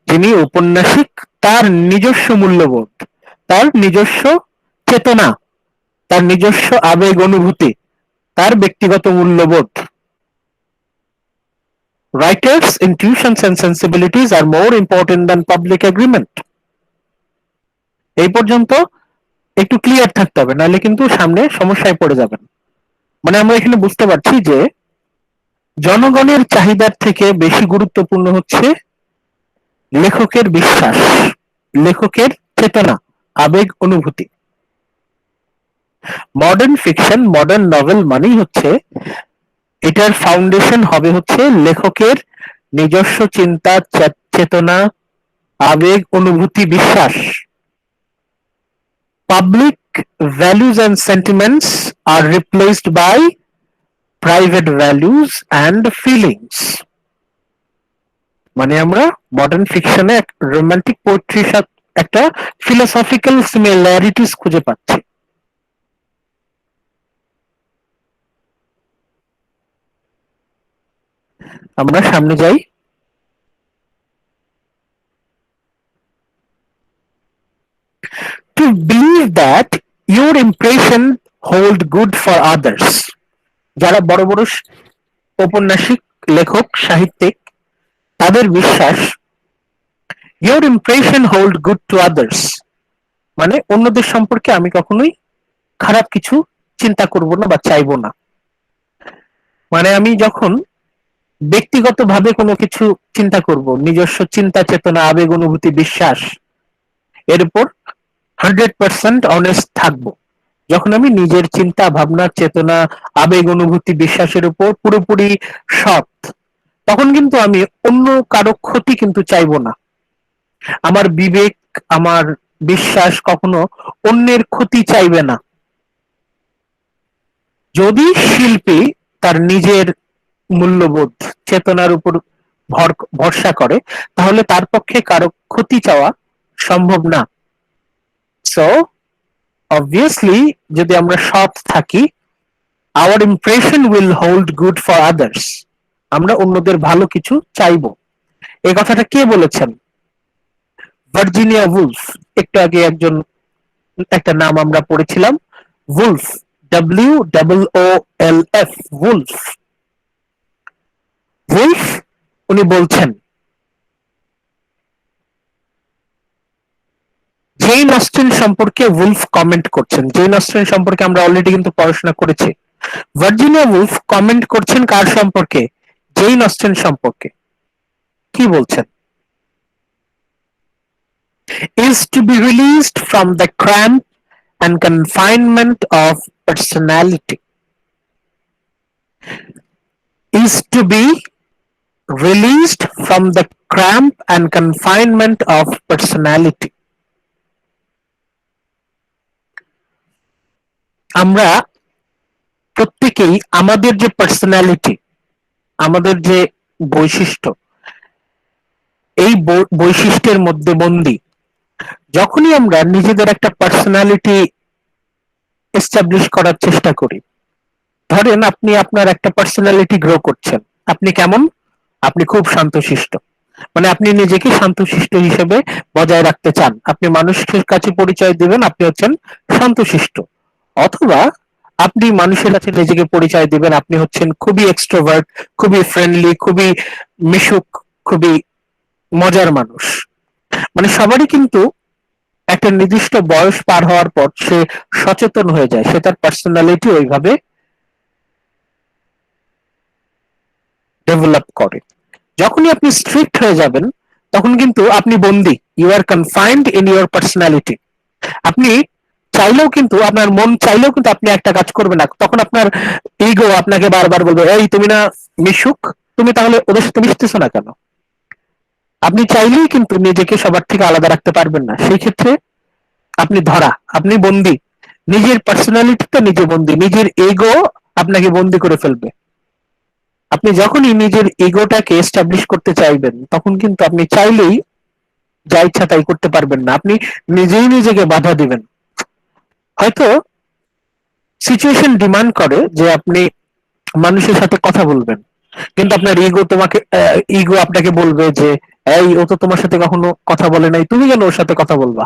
যিনি ঔপন্যাসিক, তার নিজস্ব মূল্যবোধ, তার নিজস্ব চেতনা, তার নিজস্ব আবেগ অনুভূতি, তার ব্যক্তিগত মূল্যবোধ। Writers' intuitions and sensibilities are more important than public agreement. এই পর্যন্ত একটু ক্লিয়ার থাকতে হবে, নাহলে কিন্তু সামনে সমস্যায় পড়ে যাবেন। মানে আমরা এখানে বুঝতে পারছি যে জনগণের চাহিদার থেকে বেশি গুরুত্বপূর্ণ হচ্ছে লেখকের বিশ্বাস, লেখকের চেতনা, আবেগ অনুভূতি। মডার্ন ফিকশন, মডার্ন নভেল মানেই হচ্ছে এটার ফাউন্ডেশন হবে হচ্ছে লেখকের নিজস্ব চিন্তা, চেতনা, আবেগ অনুভূতি, বিশ্বাস। Public values and sentiments are replaced by private values and feelings. মানে আমরা মডার্ন ফিকশনে রোমান্টিক পোয়েট্রির সাথে একটা ফিলোসফিক্যাল সিমিলারিটিস খুঁজে পাচ্ছি। আমরা সামনে যাই। To believe that your impression hold good for others. যারা বড় বড় ঔপন্যাসিক, লেখক, সাহিত্যিক, তাদের বিশ্বাস your impression hold good to others, মানে অন্যদের সম্পর্কে আমি কখনোই খারাপ কিছু চিন্তা করব না বা চাইবো না। মানে আমি যখন ব্যক্তিগতভাবে কোনো কিছু চিন্তা করব, নিজস্ব চিন্তা, চেতনা, আবেগ অনুভূতি, বিশ্বাস, এর উপর 100% অনেস্ট থাকবো। যখন আমি নিজের চিন্তা ভাবনা, চেতনা, আবেগ অনুভূতি, বিশ্বাসের উপর পুরোপুরি সৎ, তখন কিন্তু আমি অন্য কারো ক্ষতি কিন্তু চাইবো না। আমার বিবেক, আমার বিশ্বাস কখনো অন্যের ক্ষতি চাইবে না। যদি শিল্পী তার নিজের মূল্যবোধ, চেতনার উপর ভরসা করে, তাহলে তার পক্ষে কারো ক্ষতি চাওয়া সম্ভব না। সো obviously যদি আমরা সৎ থাকি, our impression will hold good for others, আমরা অন্যদের ভালো কিছু চাইবো। এই কথাটা কে বলেছেন? Virginia Wolf. একটু আগে একটা নাম আমরা পড়েছিলাম, উলফ, WOOLF, উলফ। উলফ উনি বলছেন, জেন অস্টিন সম্পর্কে উলফ কমেন্ট করছেন। জেন অস্টিন সম্পর্কে আমরা অলরেডি কিন্তু পড়াশোনা করেছি। ভার্জিনিয়া উলফ কমেন্ট করছেন কার সম্পর্কে? জেন অস্টিন সম্পর্কে। কি বলছেন? is to be released from the cramp and confinement of personality. is to be released from the cramp and confinement of personality. আমরা প্রত্যেকেই আমাদের যে পার্সোনালিটি, আমাদের যে বৈশিষ্ট্য, এই বৈশিষ্ট্যের মধ্যে বন্দী। যখনই আমরা নিজেদের একটা পার্সোনালিটি এস্টাবলিশ করার চেষ্টা করি, ধরেন আপনি আপনার একটা পার্সোনালিটি গ্রো করছেন, আপনি কেমন? আপনি খুব শান্তশিষ্ট, মানে আপনি নিজেকে শান্তশিষ্ট হিসেবে বজায় রাখতে চান, আপনি মানুষের কাছে পরিচয় দিবেন আপনি হচ্ছেন শান্তশিষ্ট। অথবা আপনি মানুষের কাছে নিজেকে পরিচয় দিবেন আপনি হচ্ছেন খুবই এক্সট্রোভার্ট, খুবই ফ্রেন্ডলি, খুবই মিশুক, খুবই মজার মানুষ। মানে সবারই কিন্তু একটা নির্দিষ্ট বয়স পার হওয়ার পর সে সচেতন হয়ে যায়, সে তার পার্সোনালিটি ওইভাবে ডেভেলপ করে। যখনই আপনি স্ট্রিক্ট হয়ে যাবেন তখন কিন্তু আপনি বন্দী, you are confined in your personality. আপনি চাইলেও কিন্তু, আপনার মন চাইলেও কিন্তু আপনি একটা কাজ করবেন না, তখন আপনার ইগো আপনাকে বারবার বলবে এই তুমি না মিশুক, তুমি তাহলে ওদের সাথে মিশতেছো না কেন? আপনি চাইলেই কিন্তু নিজেকে সবার থেকে আলাদা রাখতে পারবেন না, সেই ক্ষেত্রে আপনি ধরা, আপনি বন্দী, নিজের পার্সোনালিটিতে নিজে বন্দী, নিজের ইগো আপনাকে বন্দী করে ফেলবে। আপনি যখনই নিজের ইগোটাকে এস্টাবলিশ করতে চাইবেন তখন কিন্তু আপনি চাইলেই যা ইচ্ছা তাই করতে পারবেন না, আপনি নিজেই নিজেকে বাধা দিবেন। হয়তো সিচুয়েশন ডিমান্ড করে যে আপনি মানুষের সাথে কথা বলবেন, কিন্তু আপনার ইগো আপনাকে বলবে যে এই ও তো তোমার সাথে কখনো কথা বলে নাই, তুমি কেন ওর সাথে কথা বলবা?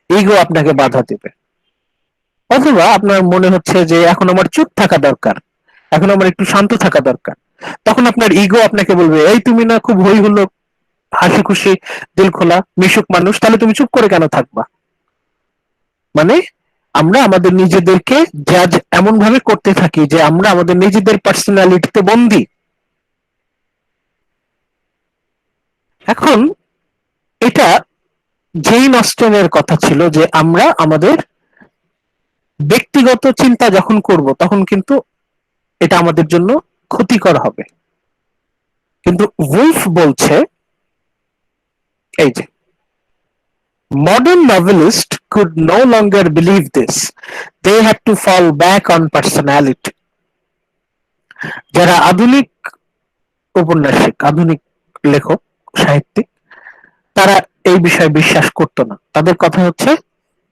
ইগো আপনাকে বাধা দিবে। অথবা আপনার মনে হচ্ছে যে এখন আমার চুপ থাকা দরকার, এখন আমার একটু শান্ত থাকা দরকার, তখন আপনার ইগো আপনাকে বলবে এই তুমি না খুব হই হুল্লোড়, হাসি খুশি, দিল খোলা, মিশুক মানুষ, তাহলে তুমি চুপ করে কেন থাকবা? মানে আমরা আমাদের নিজেদেরকে জাজ এমন ভাবে করতে থাকি যে আমরা আমাদের নিজেদের পার্সোনালিটিতে বন্দী। এখন এটা জেইন অস্টেনের কথা ছিল যে আমরা আমাদের ব্যক্তিগত চিন্তা যখন করব তখন কিন্তু এটা আমাদের জন্য ক্ষতিকর হবে। কিন্তু উইলফ বলছে এই যে modern novelists could no longer believe this, they had to fall back on personality. যারা আধুনিক ঔপন্যাসিক, আধুনিক লেখক, সাহিত্যিক, তারা এই বিষয়ে বিশ্বাস করতো না। তাদের কথা হচ্ছে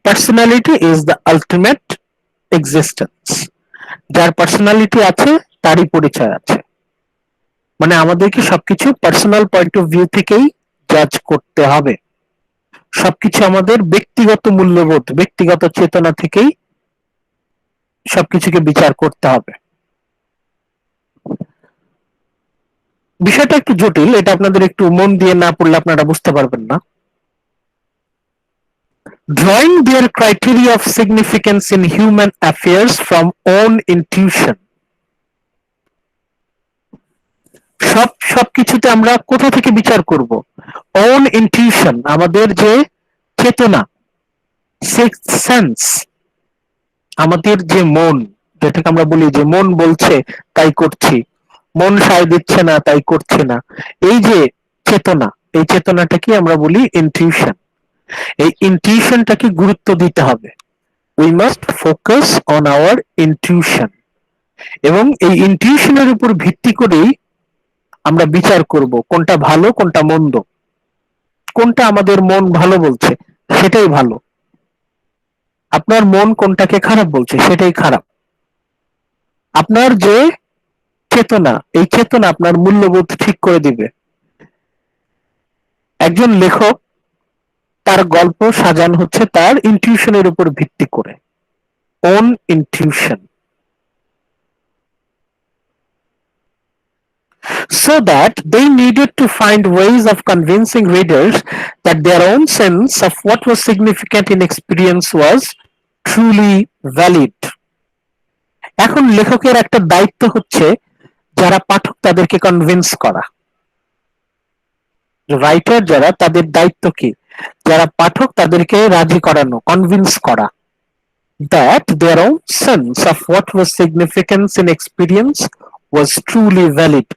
personality is the ultimate existence, যার পার্সোনালিটি আছে তারই পরিচয় আছে। মানে আমাদেরকে সবকিছু পার্সোনাল পয়েন্ট অফ ভিউ থেকেই জাজ করতে হবে, সবকিছু আমাদের ব্যক্তিগত মূল্যবোধ, ব্যক্তিগত চেতনা থেকেই সবকিছুকে বিচার করতে হবে। বিষয়টা একটু জটিল, এটা আপনাদের একটু মন দিয়ে না পড়লে আপনারা বুঝতে পারবেন না। Drawing their criteria of significance in human affairs from own intuition. সবকিছুতে আমরা কোথা থেকে বিচার করব? own intuition, আমাদের যে চেতনা, sixth sense, আমাদের যে মন, যেটাকে আমরা বলি যে মন বলছে তাই করছি, মন সায় দিচ্ছে না তাই করছে না, এই যে চেতনা, এই চেতনাটাকে আমরা বলি ইনটিউশন। এই ইনটিউশনটাকে গুরুত্ব দিতে হবে, we must focus on our intuition, এবং এই ইনটিউশনের উপর ভিত্তি করেই আমরা বিচার করব কোনটা ভালো কোনটা মন্দ, কোনটা আমাদের মন ভালো বলছে সেটাই ভালো, আপনার মন কোনটাকে খারাপ বলছে সেটাই খারাপ। আপনার যে চেতনা, এই চেতনা আপনার মূল্যবোধ ঠিক করে দিবে। একজন লেখক তার গল্প সাজান হচ্ছে তার ইনটিউশনের উপর ভিত্তি করে, own intuition, so that they needed to find ways of convincing readers that their own sense of what was significant in experience was truly valid. এখন লেখকের একটা দায়িত্ব হচ্ছে যারা পাঠক তাদেরকে কনভিন্স করা, রাইটার যারা তাদের দায়িত্ব কি? যারা পাঠক তাদেরকে রাজি করানো, কনভিন্স করা that their own sense of what was significance in experience was truly valid,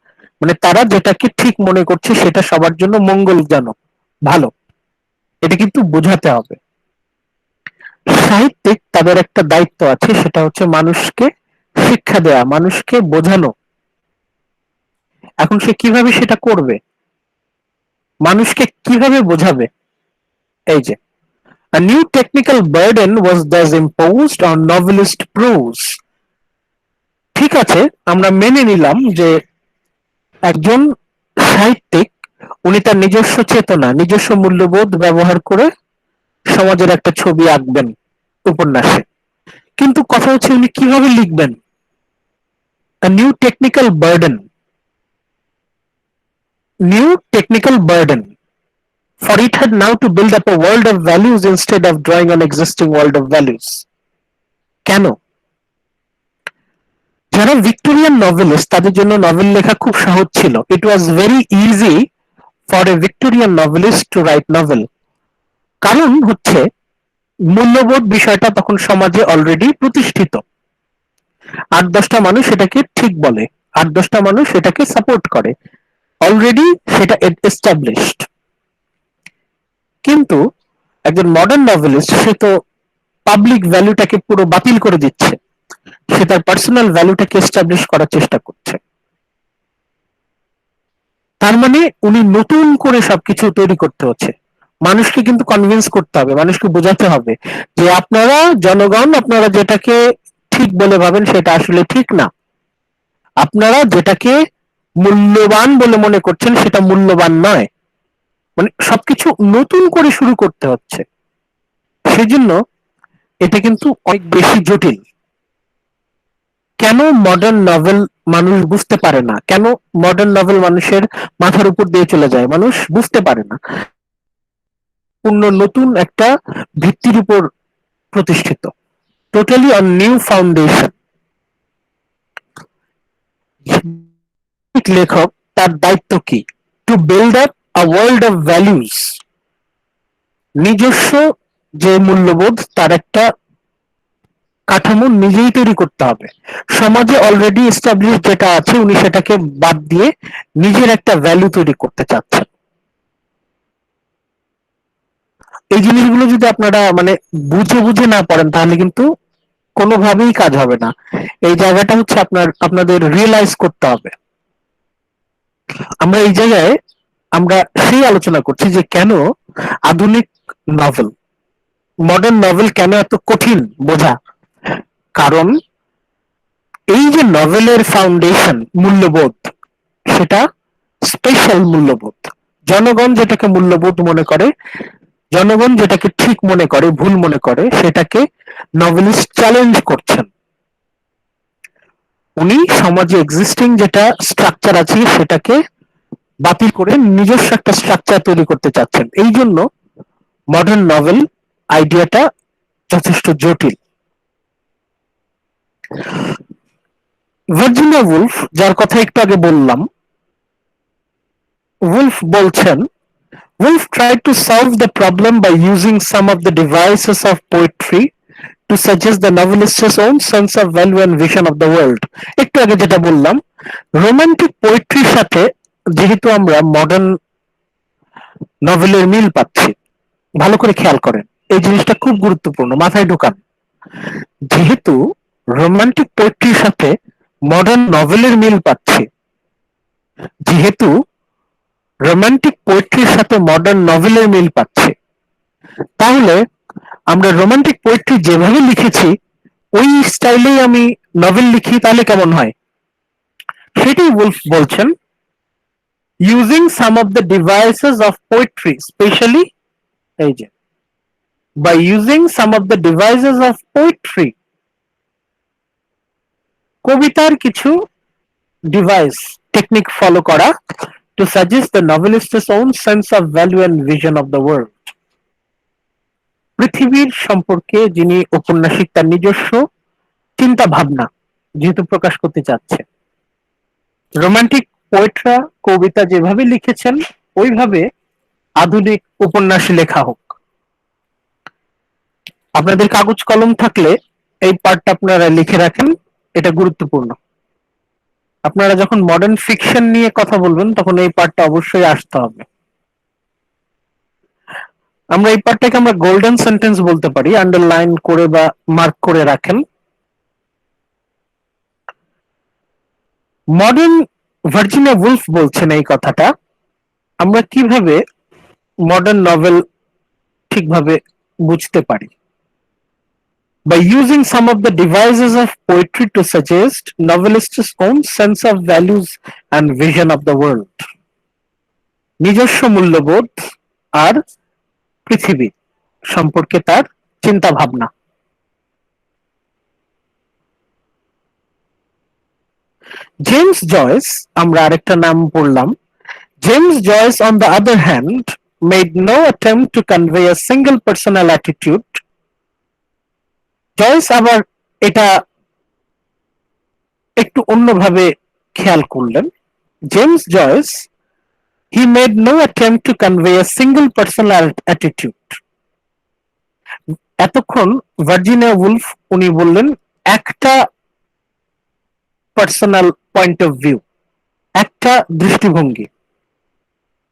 মানে তারা যেটাকে ঠিক মনে করছে সেটা সবার জন্য মঙ্গলজনক, ভালো, এটা কিন্তু বোঝাতে হবে। সাহিত্যিক তাদের একটা দায়িত্ব আছে, সেটা হচ্ছে মানুষকে শিক্ষা দেয়া, মানুষকে বোঝানো। এখন সে কিভাবে সেটা করবে, মানুষকে কিভাবে বোঝাবে? এই যে a new technical burden was thus imposed on novelist prose. ঠিক আছে, আমরা মেনে নিলাম যে একজন সাহিত্যিক উনি তার নিজস্ব চেতনা, নিজস্ব মূল্যবোধ ব্যবহার করে সমাজের একটা ছবি আঁকবেন উপন্যাসে। কিন্তু কথা হচ্ছে উনি কিভাবে লিখবেন? a new technical burden new technical burden for it had now to build up a world of values instead of drawing an existing world of values. কেন? যারা ভিক্টোরিয়ান নভেলিস্ট তাদের জন্য নভেল লেখা খুব সহজ ছিল। It was very easy for a Victorian novelist to write novel. কারণ হচ্ছে মূল্যবোধ বিষয়টা তখন সমাজে অলরেডি প্রতিষ্ঠিত। ৮-১০টা মানুষ এটাকে ঠিক বলে, ৮-১০টা মানুষ এটাকে সাপোর্ট করে, অলরেডি সেটা এস্টাবলিশড। কিন্তু একজন মডার্ন নভেলিস্ট সে তো পাবলিক ভ্যালুটাকে পুরো বাতিল করে দিচ্ছে, সে তার পার্সোনাল ভ্যালুটাকে এস্টাবলিশ করার চেষ্টা করছে। তার মানে উনি নতুন করে সবকিছু তৈরি করতে হচ্ছে। মানুষকে কিন্তু কনভিন্স করতে হবে, মানুষকে বোঝাতে হবে যে আপনারা জনগণ, আপনারা যেটাকে ঠিক বলে ভাবেন সেটা আসলে ঠিক না, আপনারা যেটাকে মূল্যবান বলে মনে করছেন সেটা মূল্যবান নয়। মানে সবকিছু নতুন করে শুরু করতে হচ্ছে। সেজন্য এটা কিন্তু অনেক বেশি জটিল। কেন মডার্ন নভেল মানুষ বুঝতে পারে না, কেন মডার্ন নভেল মানুষের মাথার উপর দিয়ে চলে যায়, মানুষ বুঝতে পারে না। পূর্ণ নতুন একটা ভিত্তির উপর প্রতিষ্ঠিত, টোটালি অন নিউ ফাউন্ডেশন। লেখক তার দায়িত্ব কি? To build up a world of values. নিজস্ব যে মূল্যবোধ তার একটা কাঠামো নিজেই তৈরি করতে হবে। সমাজে অলরেডি এস্টাবলিশ যেটা আছে উনি সেটাকে বাদ দিয়ে নিজের একটা ভ্যালু তৈরি করতে চাচ্ছেন। এই জিনিসগুলো যদি আপনারা মানে বুঝে বুঝে না পড়েন তাহলে কিন্তু কোনোভাবেই কাজ হবে না। এই জায়গাটা হচ্ছে আপনাদের রিয়েলাইজ করতে হবে। আমরা এই জায়গায় আমরা সেই আলোচনা করছি যে কেন আধুনিক নভেল, মডার্ন নভেল কেন এত কঠিন বোঝা। কারণ এই যে নভেলের ফাউন্ডেশন মূল্যবোধ, সেটা স্পেশাল মূল্যবোধ। জনগণ যেটাকে মূল্যবোধ মনে করে, জনগণ যেটাকে ঠিক মনে করে, ভুল মনে করে, সেটাকে নভেলিস্ট চ্যালেঞ্জ করছেন। উনি সমাজে এক্সিস্টিং যেটা স্ট্রাকচার আছে সেটাকে বাতিল করে নিজস্ব একটা স্ট্রাকচার তৈরি করতে চাচ্ছেন। এই জন্য মডার্ন নভেল আইডিয়াটা যথেষ্ট জটিল। ভার্জিনিয়া উলফ, যার কথা একটু আগে বললাম, উলফ বলছেন, Woolf tried to solve the problem by using some of the devices of poetry to suggest the novelist's own sense of value and vision of the world. একটু আগে যেটা বললাম, রোমান্টিক পোয়েট্রির সাথে যেহেতু আমরা মডার্ন নভেলের মিল পাচ্ছি, ভালো করে খেয়াল করেন, এই জিনিসটা খুব গুরুত্বপূর্ণ, মাথায় ঢোকান। যেহেতু রোমান্টিক পোয়েট্রির সাথে মডার্ন নভেলের মিল পাচ্ছি, যেহেতু রোমান্টিক পোয়েট্রির সাথে মডার্ন নভেলের মিল পাচ্ছে, তাহলে আমরা রোমান্টিক পোয়েট্রি যেভাবে লিখেছি ওই স্টাইলেই আমি নভেল লিখি, তাহলে কেমন হয়? সেটাই উলফ বলছেন, using some of the devices of poetry, specially এই যে by using some of the devices of poetry, কবিতার কিছু ডিভাইস টেকনিক ফলো করা, to suggest the novelist's own sense of value and vision of the world. পৃথিবীর সম্পর্কে যিনি ঔপন্যাসিক তার নিজস্ব চিন্তা ভাবনা যেহেতু প্রকাশ করতে চাচ্ছে, রোমান্টিক পোয়েটরা কবিতা যেভাবে লিখেছেন ওইভাবে আধুনিক উপন্যাস লেখা হোক। আপনাদের কাগজ কলম থাকলে এই পার্টটা আপনারা লিখে রাখেন, এটা গুরুত্বপূর্ণ। আপনারা যখন মডার্ন ফিকশন নিয়ে কথা বলবেন তখন এই পার্টটা অবশ্যই আসতে হবে। আমরা এই পার্টটাকে আমরা গোল্ডেন সেন্টেন্স বলতে পারি, আন্ডারলাইন করে বা মার্ক করে রাখেন। মডার্ন ভার্জিনিয়া উলফ বলছেন এই কথাটা। আমরা কিভাবে মডার্ন নভেল ঠিকভাবে বুঝতে পারি? By using some of the devices of poetry to suggest novelists' own sense of values and vision of the world. নিজস্ব মূল্যবোধ আর পৃথিবী সম্পর্কে তার চিন্তা ভাবনা। জেমস জয়েস, আমরা আরেকটা নাম পড়লাম। James Joyce, on the other hand, made no attempt to convey a single personal attitude. Joyce আবার এটা একটু অন্যভাবে খেয়াল করলেন। James Joyce, he made no attempt to convey a single personal attitude. এতক্ষণ ভার্জিনিয়া উলফ উনি বললেন একটা পার্সোনাল পয়েন্ট অফ ভিউ, একটা দৃষ্টিভঙ্গি।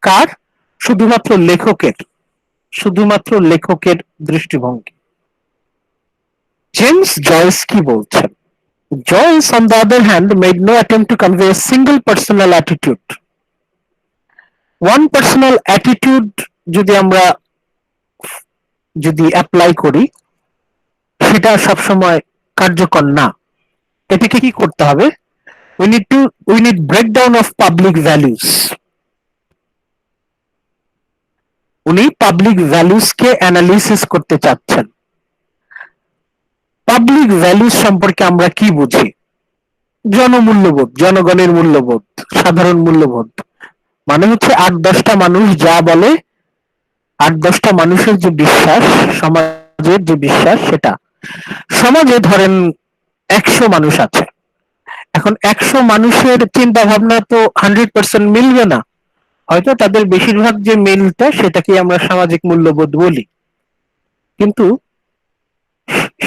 কার? শুধুমাত্র লেখকের, শুধুমাত্র লেখকের দৃষ্টিভঙ্গি। জেমস জয়েস কি বলছেন? Joyce, on the other hand, made no attempt to convey a single personal attitude. One personal attitude যদি আমরা অ্যাপ্লাই করি সেটা সবসময় কার্যকর না। এটাকে কি করতে হবে? we need breakdown of public values. উনি পাবলিক ভ্যালুস কে অ্যানালিসিস করতে চাচ্ছেন। পাবলিক ভ্যালুস সম্পর্কে আমরা কি বুঝি? জনমূল্যবোধ, জনগণের মূল্যবোধ, সাধারণ মূল্যবোধ মানে হচ্ছে ৮-১০টা মানুষ যা বলে, ৮-১০টা মানুষের যে বিশ্বাস, সমাজের যে বিশ্বাস, সেটা। সমাজে ধরেন ১০০ মানুষ আছে, এখন ১০০ মানুষের চিন্তা ভাবনা তো 100% মিলবে না, হয়তো তাদের বেশিরভাগ যে মিলটা সেটাকে আমরা সামাজিক মূল্যবোধ বলি, কিন্তু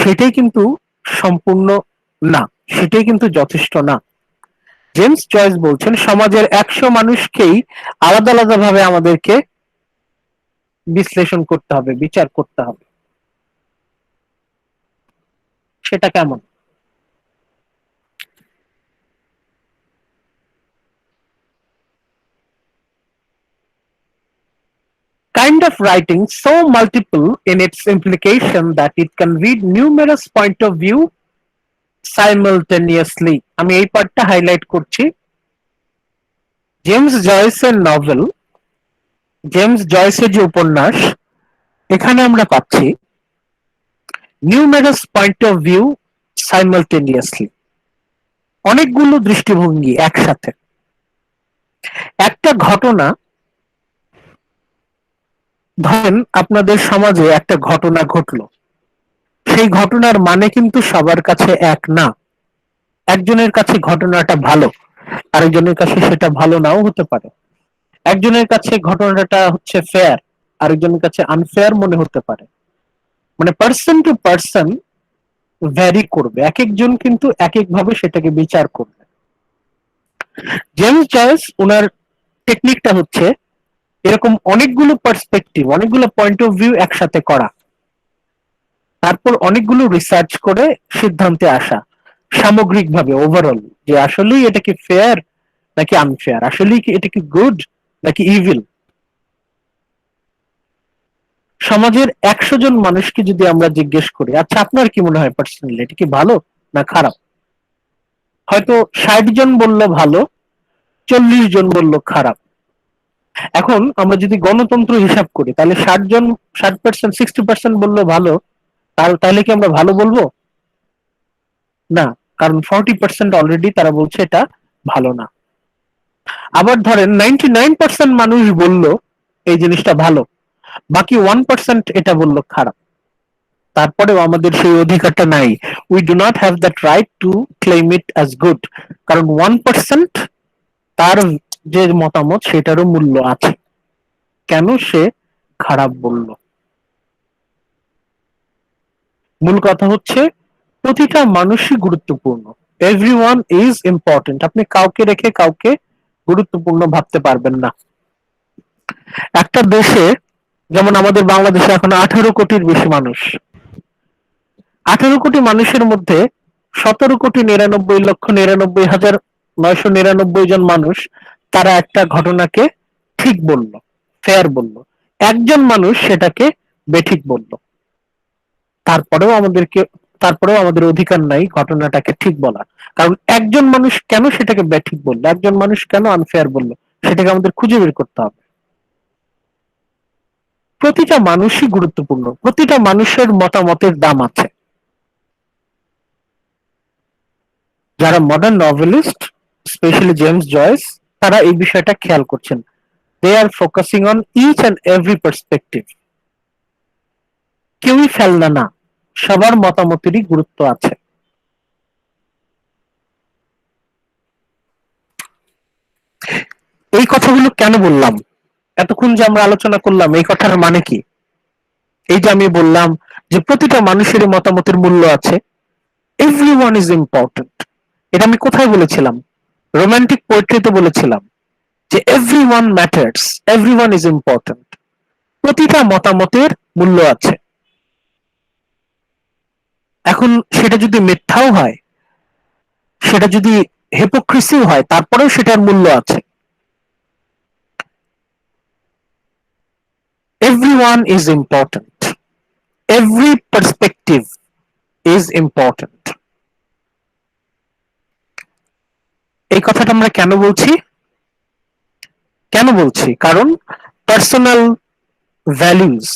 সেটাই কিন্তু সম্পূর্ণ না, সেটাই কিন্তু যথেষ্ট না। জেমস জয়েস বলছেন সমাজের ১০০ মানুষকেই আলাদা আলাদা ভাবে আমাদেরকে বিশ্লেষণ করতে হবে, বিচার করতে হবে। সেটা কেমন? Kind of writing so multiple in its implication that it conveyed numerous point of view simultaneously. আমি এই পার্টটা হাইলাইট করছি। জেমস জয়েসের নভেল, জেমস জয়েসের যে উপন্যাস, এখানে আমরা পাচ্ছি numerous point of view simultaneously, অনেকগুলো দৃষ্টিভঙ্গি একসাথে। একটা ঘটনা, ধরেন আপনাদের সমাজে একটা ঘটনা ঘটলো, সেই ঘটনার মানে কিন্তু সবার কাছে এক না। একজনের কাছে ঘটনাটা ভালো, আরেকজনের কাছে সেটা ভালো নাও হতে পারে। একজনের কাছে ঘটনাটা হচ্ছে ফেয়ার, আরেকজনের কাছে আনফেয়ার মনে হতে পারে। মানে পার্সন টু পার্সন ভ্যারি করবে, এক একজন কিন্তু এক এক ভাবে সেটাকে বিচার করবে। জেমস জয়েস ওনার টেকনিকটা হচ্ছে এরকম অনেকগুলো পার্সপেক্টিভ, অনেকগুলো পয়েন্ট অফ ভিউ একসাথে করা, তারপর অনেকগুলো রিসার্চ করে সিদ্ধান্তে আসা সামগ্রিকভাবে, ওভারঅল, যে আসলেই এটা কি ফেয়ার নাকি আনফেয়ার, আসলেই কি এটা কি গুড নাকি ইভিল। সমাজের ১০০ জন মানুষকে যদি আমরা জিজ্ঞেস করি, আচ্ছা আপনার কি মনে হয় পার্সোনালি এটা কি ভালো না খারাপ, হয়তো ৬০ জন বলল ভালো, ৪০ জন বলল খারাপ। এখন আমরা যদি গণতন্ত্র হিসাব করি তাহলে ৬০% ৬০% বললো ভালো, তাহলে কি আমরা ভালো বলবো? না, কারণ 40% অলরেডি তারা বলছে এটা ভালো না। আবার ধরেন 99% মানুষ বলল এই জিনিসটা ভালো, বাকি 1% এটা বলল খারাপ, তারপরেও আমাদের সেই অধিকারটা নাই। We do not have that right to claim it as good, কারণ 1% তার যে মতামত সেটারও মূল্য আছে, কেন সে খারাপ বলল। মূল কথা হচ্ছে প্রতিটা মানুষই গুরুত্বপূর্ণ, এভরিওয়ান ইজ ইম্পর্টেন্ট, আপনি কাউকে রেখে কাউকে গুরুত্বপূর্ণ ভাবতে পারবেন না। একটা দেশে, যেমন আমাদের বাংলাদেশে এখন 18 কোটির বেশি মানুষ, 18 কোটি মানুষের মধ্যে 17,99,99,999 জন মানুষ তারা একটা ঘটনাকে ঠিক বলল, ফেয়ার বলল, একজন মানুষ সেটাকে বেঠিক বলল। তারপরেও আমাদের অধিকার নাই ঘটনাটাকে ঠিক বলা, কারণ একজন মানুষ কেন সেটাকে বেঠিক বললো, একজন মানুষ কেন আনফেয়ার বললো, সেটাকে আমাদের খুঁজে বের করতে হবে। প্রতিটা মানুষই গুরুত্বপূর্ণ, প্রতিটা মানুষের মতামতের দাম আছে। যারা modern novelist, specially James Joyce, তারা এই বিষয়টা খেয়াল করছেন। They are focusing on each and every perspective. কেউই ফেলনা না, সবার মতামতেরই গুরুত্ব আছে। এই কথাগুলো কেন বললাম, এতক্ষণ যে আমরা আলোচনা করলাম এই কথার মানে কি? এই যে আমি বললাম যে প্রতিটা মানুষেরই মতামতের মূল্য আছে, এভরিওয়ান ইজ ইম্পর্টেন্ট, এটা আমি কোথায় বলেছিলাম? রোমান্টিক পোয়েট্রিতে বলেছিলাম যে everyone matters, everyone is important, প্রতিটা মতামতের মূল্য আছে। এখন সেটা যদি মিথ্যাও হয়, সেটা যদি হিপোক্রিসিও হয়, তারপরেও সেটার মূল্য আছে। Everyone is important, every perspective is important. এই কথাটা আমরা কেন বলছি? কারণ পার্সোনাল ভ্যালুস,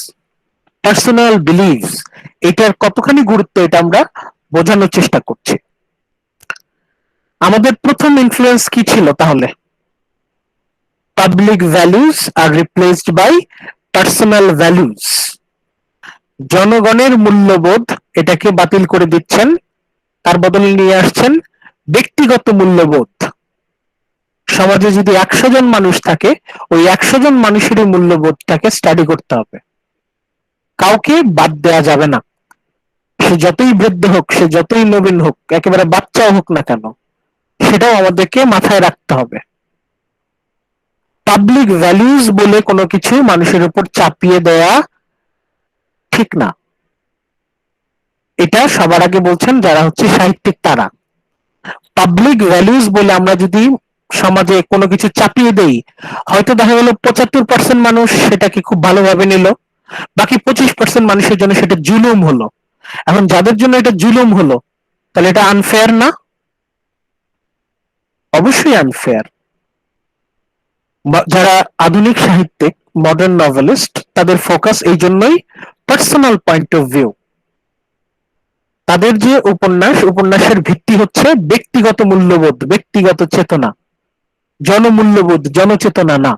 পার্সোনাল বিলিভস, এটার কতখানি গুরুত্ব এটা আমরা বোঝানোর চেষ্টা করছি। আমাদের প্রথম ইনফ্লুয়েন্স কি ছিল তাহলে? Public values are replaced by personal values. জনগণের মূল্যবোধ এটাকে বাতিল করে দিচ্ছেন, তার বদলে নিয়ে আসছেন ব্যক্তিগত মূল্যবোধ। সমাজে যদি 100 জন মানুষ থাকে, ওই 100 জন মানুষেরই মূল্যবোধটাকে স্টাডি করতে হবে, কাউকে বাদ দেয়া যাবে না। সে যতই বৃদ্ধ হোক, সে যতই নবীন হোক, একেবারে বাচ্চাও হোক না কেন, সেটাও আমাদেরকে মাথায় রাখতে হবে। পাবলিক ভ্যালুজ বলে কোনো কিছু মানুষের উপর চাপিয়ে দেয়া ঠিক না। এটা সবার আগে বলছেন যারা হচ্ছে সাহিত্যিক, তারা। পাবলিক ভ্যালুজ বলে আমরা যদি সমাজে কোনো কিছু চাপিয়ে দেই, হয়তো দেখা গেল 75% মানুষ সেটাকে খুব ভালোভাবে নিল, বাকি 25% মানুষের জন্য সেটা জুলুম হলো। এখন যাদের জন্য এটা জুলুম হলো, তাহলে এটা আনফেয়ার না? অবশ্যই আনফেয়ার। যারা আধুনিক সাহিত্যিক, মডার্ন নভেলিস্ট, তাদের ফোকাস এই জন্যই পার্সোনাল পয়েন্ট অফ ভিউ। তাদের যে উপন্যাসের ভিত্তি হচ্ছে ব্যক্তিগত মূল্যবোধ, ব্যক্তিগত চেতনা, জনমূল্যবোধ, জনচেতনা না।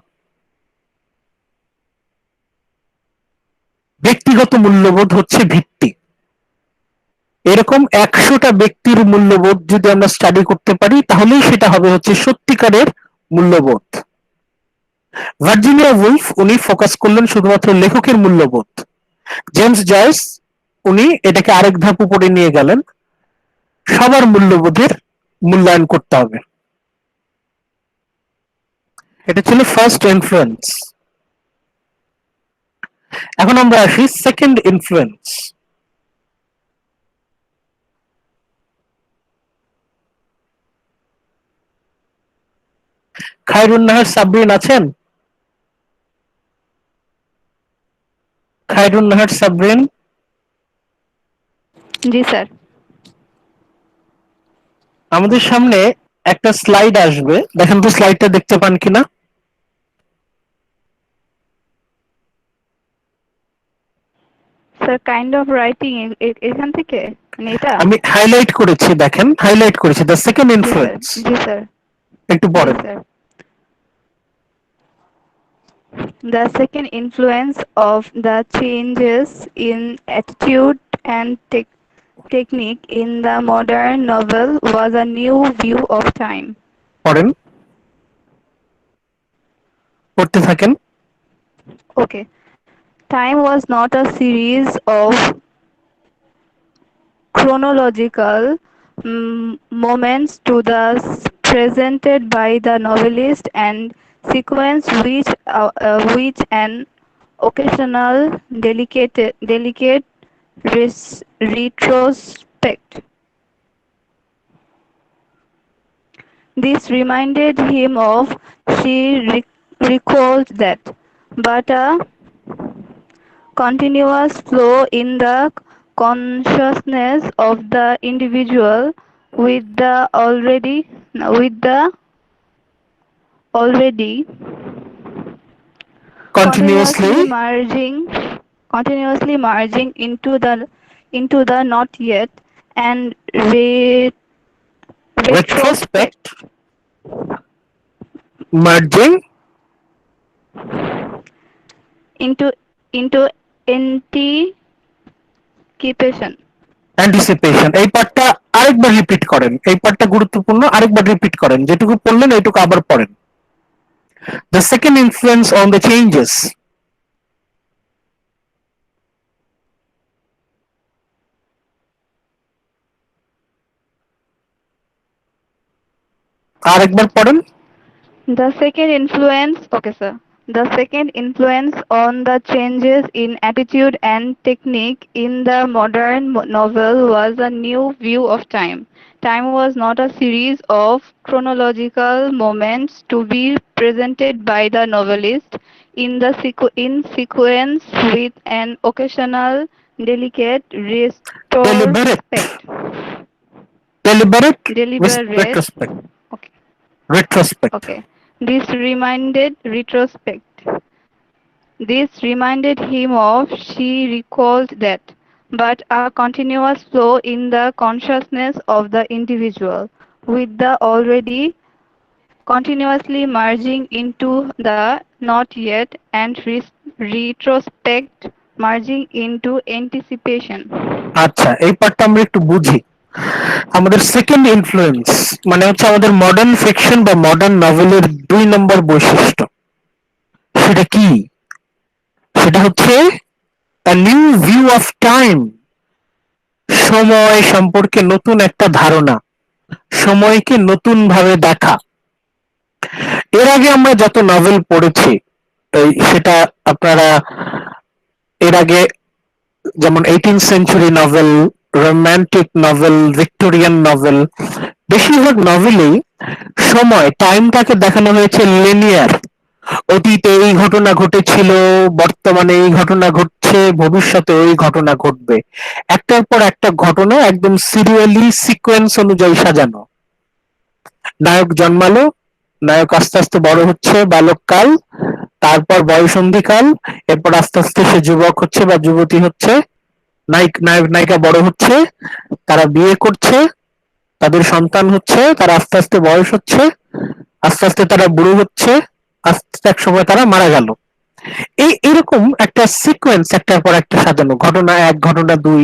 ব্যক্তিগত মূল্যবোধ হচ্ছে ভিত্তি। এরকম 100টা ব্যক্তির মূল্যবোধ যদি আমরা স্টাডি করতে পারি, তাহলেই সেটা হবে হচ্ছে সত্যিকারের মূল্যবোধ। ভার্জিনিয়া উলফ উনি ফোকাস করলেন শুধুমাত্র লেখকের মূল্যবোধ। জেমস জয়েস উনি এটাকে আরেক ধাপ উপরে নিয়ে গেলেন, সবার মূল্যবোধের মূল্যায়ন করতে হবে। এটা ছিল ফার্স্ট ইনফ্লুয়েন্স। এখন আমরা আসি সেকেন্ড ইনফ্লুয়েন্স। খায়রুন নাহার সাবরিন আছেন? খায়রুন নাহার সাবরিন?
জি স্যার।
আমাদের সামনে একটা স্লাইড আসবে, দেখেন তো স্লাইডটা দেখতে পান কিনা।
স্যার কাইন্ড অফ রাইটিং এখান থেকে, মানে এটা
আমি হাইলাইট করেছি, দেখেন হাইলাইট করেছি, the second
G sir.
Influence.
G sir.
একটু
জি
পড়েন।
Sir. The second influence of the changes in attitude and technique in the modern novel was a new view of time.
পড়েন, পড়তে থাকেন।
Okay. Time was not a series of chronological moments to the presented by the novelist and sequence which an occasional delicate retrospect. This reminded him of she recalled that, but a continuous flow in the consciousness of the individual with the already
Continuously
continuously merging into the not yet and retrospect
retrospect, merging,
into anticipation.
Anticipation. এই পার্টটা আরেকবার repeat করেন, এই পার্টটা গুরুত্বপূর্ণ, আরেকবার repeat করেন, যেটুকু পড়লেন এইটুকু আবার পড়েন। The second influence on the changes, আরেকবার পড়েন।
The second influence, okay, sir. The second influence on the changes in attitude and technique in the modern novel was a new view of time. Time was not a series of chronological moments to be presented by the novelist in sequence with an occasional delicate
Deliberate,
retrospect.
deliberate
Deliberate.
retrospect,
Okay.
retrospect.
Okay. This reminded retrospect. This reminded him of she recalled that, but a continuous flow in the consciousness of the individual, with the already continuously merging into the not yet and retrospect merging into anticipation.
আচ্ছা, এই পার্টটা আমরা একটু বুঝি। আমাদের second influence মানে হচ্ছে আমাদের মডার্ন ফিকশন বা মডার্ন নভেলের ২ নম্বর বৈশিষ্ট্য। সেটা কি? সেটা হচ্ছে a new view of time, সময় সম্পর্কে নতুন একটা ধারণা, সময়কে নতুন ভাবে দেখা। এর আগে আমরা যত নভেল পড়েছি সেটা আপনারা এর আগে যেমন 18th century novel, romantic novel, Victorian novel, বেশিরভাগ নভেলেই সময় টাইমটাকে দেখানো হয়েছে লিনিয়ার। অতীতে এই ঘটনা ঘটেছিল, বর্তমানে এই ঘটনা ঘটছে, ভবিষ্যতে ওই ঘটনা ঘটবে। একটার পর একটা ঘটনা একদম সিরিয়ালি সিকোয়েন্স অনুযায়ী সাজানো। নায়ক জন্মালো, নায়ক আস্তে আস্তে বড় হচ্ছে, বালককাল, তারপর বয়ঃসন্ধিকাল, এরপর আস্তে আস্তে সে যুবক হচ্ছে বা যুবতী হচ্ছে, নায়ক নায়িকা বড় হচ্ছে, তারা বিয়ে করছে, তাদের সন্তান হচ্ছে, তারা আস্তে আস্তে বয়স হচ্ছে, আস্তে আস্তে তারা বুড়ো হচ্ছে, আস্তে আস্তে এক সময় তারা মারা গেল। এরকম একটা সিকোয়েন্স একটার পর একটা সাজানো, ঘটনা ১, ঘটনা ২,